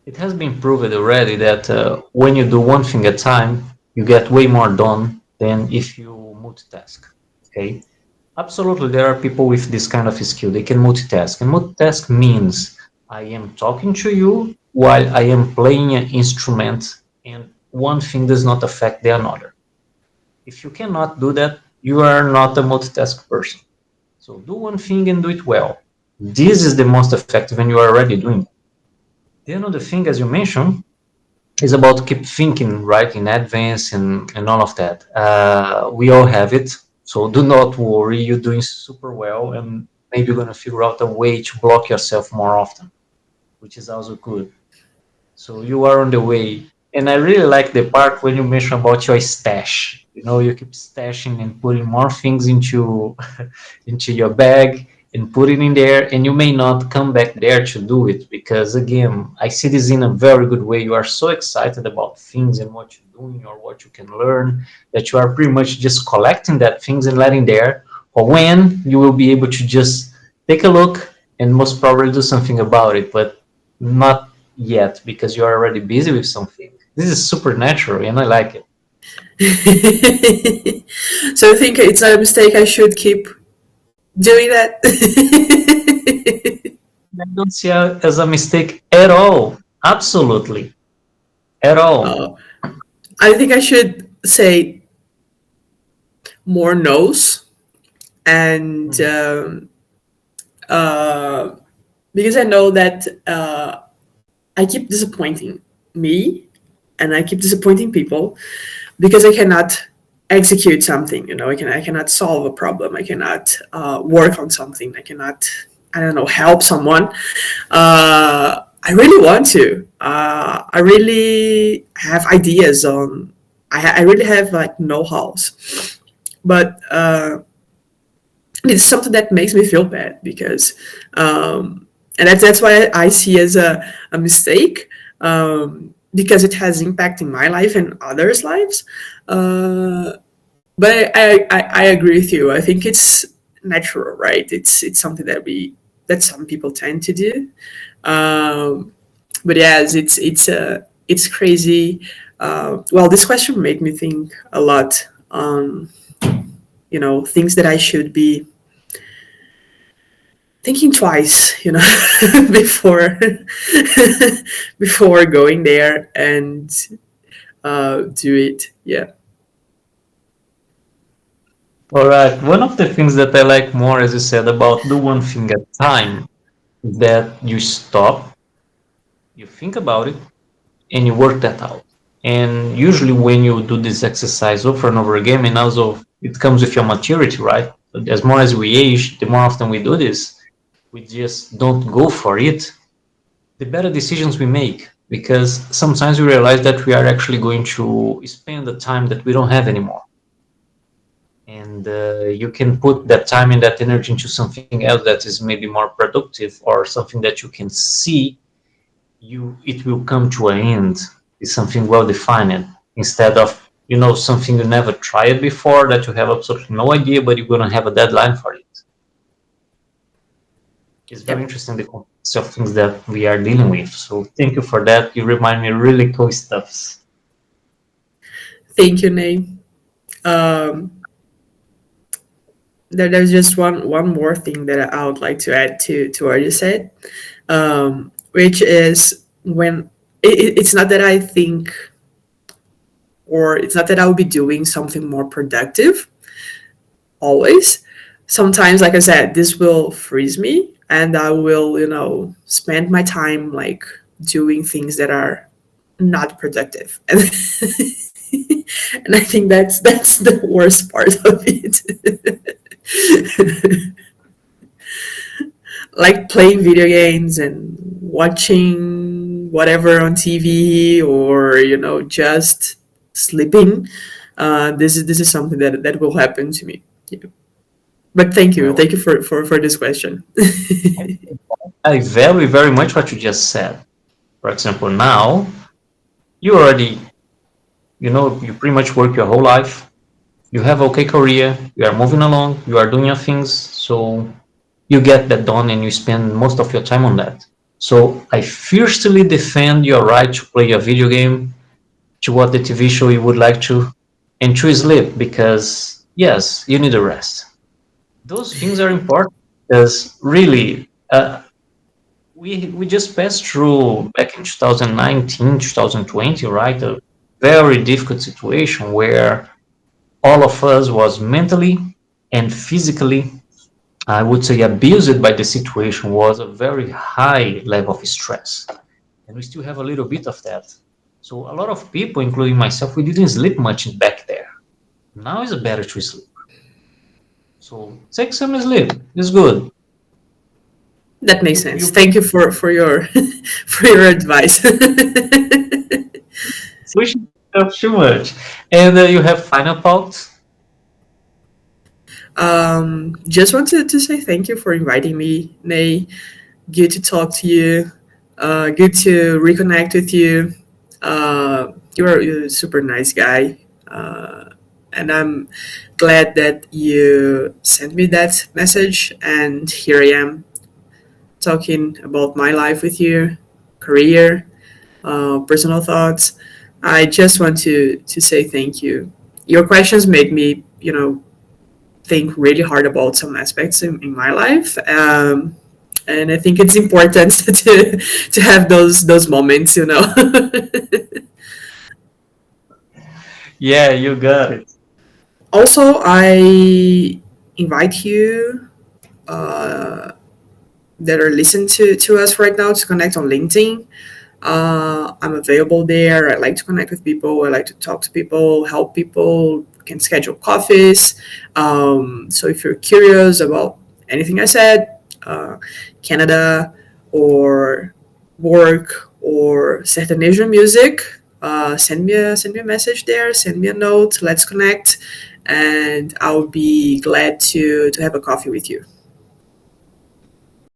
It has been proven already that when you do one thing at a time, you get way more done than if you multitask. Okay? Absolutely, there are people with this kind of skill. They can multitask. And multitask means I am talking to you while I am playing an instrument, and one thing does not affect the another. If you cannot do that, you are not a multitask person. So do one thing and do it well. This is the most effective when you are already doing it. The another thing, as you mentioned, is about keep thinking right in advance and all of that. We all have it, so do not worry. You're doing super well, and maybe you're gonna figure out a way to block yourself more often, which is also good. So you are on the way. And I really like the part when you mention about your stash. You keep stashing and putting more things into into your bag, and put it in there, and you may not come back there to do it because, again, I see this in a very good way. You are so excited about things and what you're doing or what you can learn that you are pretty much just collecting that things and letting there, or when you will be able to just take a look and most probably do something about it, but not yet because you're already busy with something. This is supernatural and I like it. So I think it's not a mistake. I should keep doing that. I don't see it as a mistake at all. Absolutely. At all. uh, I think I should say more no's, and Mhm. uh, because I know that I keep disappointing me, and I keep disappointing people because I cannot execute something. I cannot solve a problem. I cannot work on something. I cannot, I don't know, help someone. I really want to. I really have ideas on. I really have like know-hows, but it's something that makes me feel bad because, and that's why I see as a mistake, because it has impact in my life and others' lives. Uh, but I agree with you. I think it's natural, right? It's something that some people tend to do. Um, but yes, it's crazy. Well, this question made me think a lot on things that I should be thinking twice, before before going there and do it. Yeah. All right. One of the things that I like more, as you said, about do one thing at a time, is that you stop, you think about it, and you work that out. And usually, when you do this exercise over and over again, and also it comes with your maturity, right? But as more as we age, the more often we do this, we just don't go for it, the better decisions we make. Because sometimes we realize that we are actually going to spend the time that we don't have anymore. And you can put that time and that energy into something else that is maybe more productive or something that you can see it will come to an end. It's something well defined instead of something you never tried before that you have absolutely no idea, but you're gonna have a deadline for it. It's very Yep. interesting the context of things that we are dealing with. So thank you for that. You remind me really cool stuffs. Thank you, Nay. Um, there's just one more thing that I would like to add to what you said, which is when it's not that I think, or it's not that I will be doing something more productive always. Sometimes, like I said, this will freeze me, and I will, spend my time like doing things that are not productive, and and I think that's the worst part of it. Like playing video games and watching whatever on TV, or just sleeping. This is something that will happen to me. Yeah. But Well, thank you for this question. I value very much what you just said. For example, now you already, you pretty much work your whole life. You have okay career. You are moving along. You are doing your things. So you get that done and you spend most of your time on that. So I fiercely defend your right to play a video game, to watch the TV show you would like to, and to sleep because, yes, you need a rest. Those things are important because really, we just passed through back in 2019, 2020, right? A very difficult situation where all of us was mentally and physically, I would say, abused by the situation, was a very high level of stress. And we still have a little bit of that. So a lot of people, including myself, we didn't sleep much back there. Now is better to sleep. So take some sleep. It's good. That makes sense. You Thank you for your for your advice. push yourself too much. And you have final thoughts? Just wanted to say thank you for inviting me, Nay. Good to talk to you. Good to reconnect with you. You're a super nice guy. And I'm glad that you sent me that message. And here I am talking about my life with you, career, personal thoughts. I just want to say thank you. Your questions made me, think really hard about some aspects in my life. And I think it's important to have those moments. Yeah, you got it. Also, I invite you that are listening to us right now to connect on LinkedIn. I'm available there. I like to connect with people. I like to talk to people, help people. Can schedule coffees. So if you're curious about anything I said, Canada or work or Sertanejo music, send me a message there. Send me a note. Let's connect, and I'll be glad to have a coffee with you.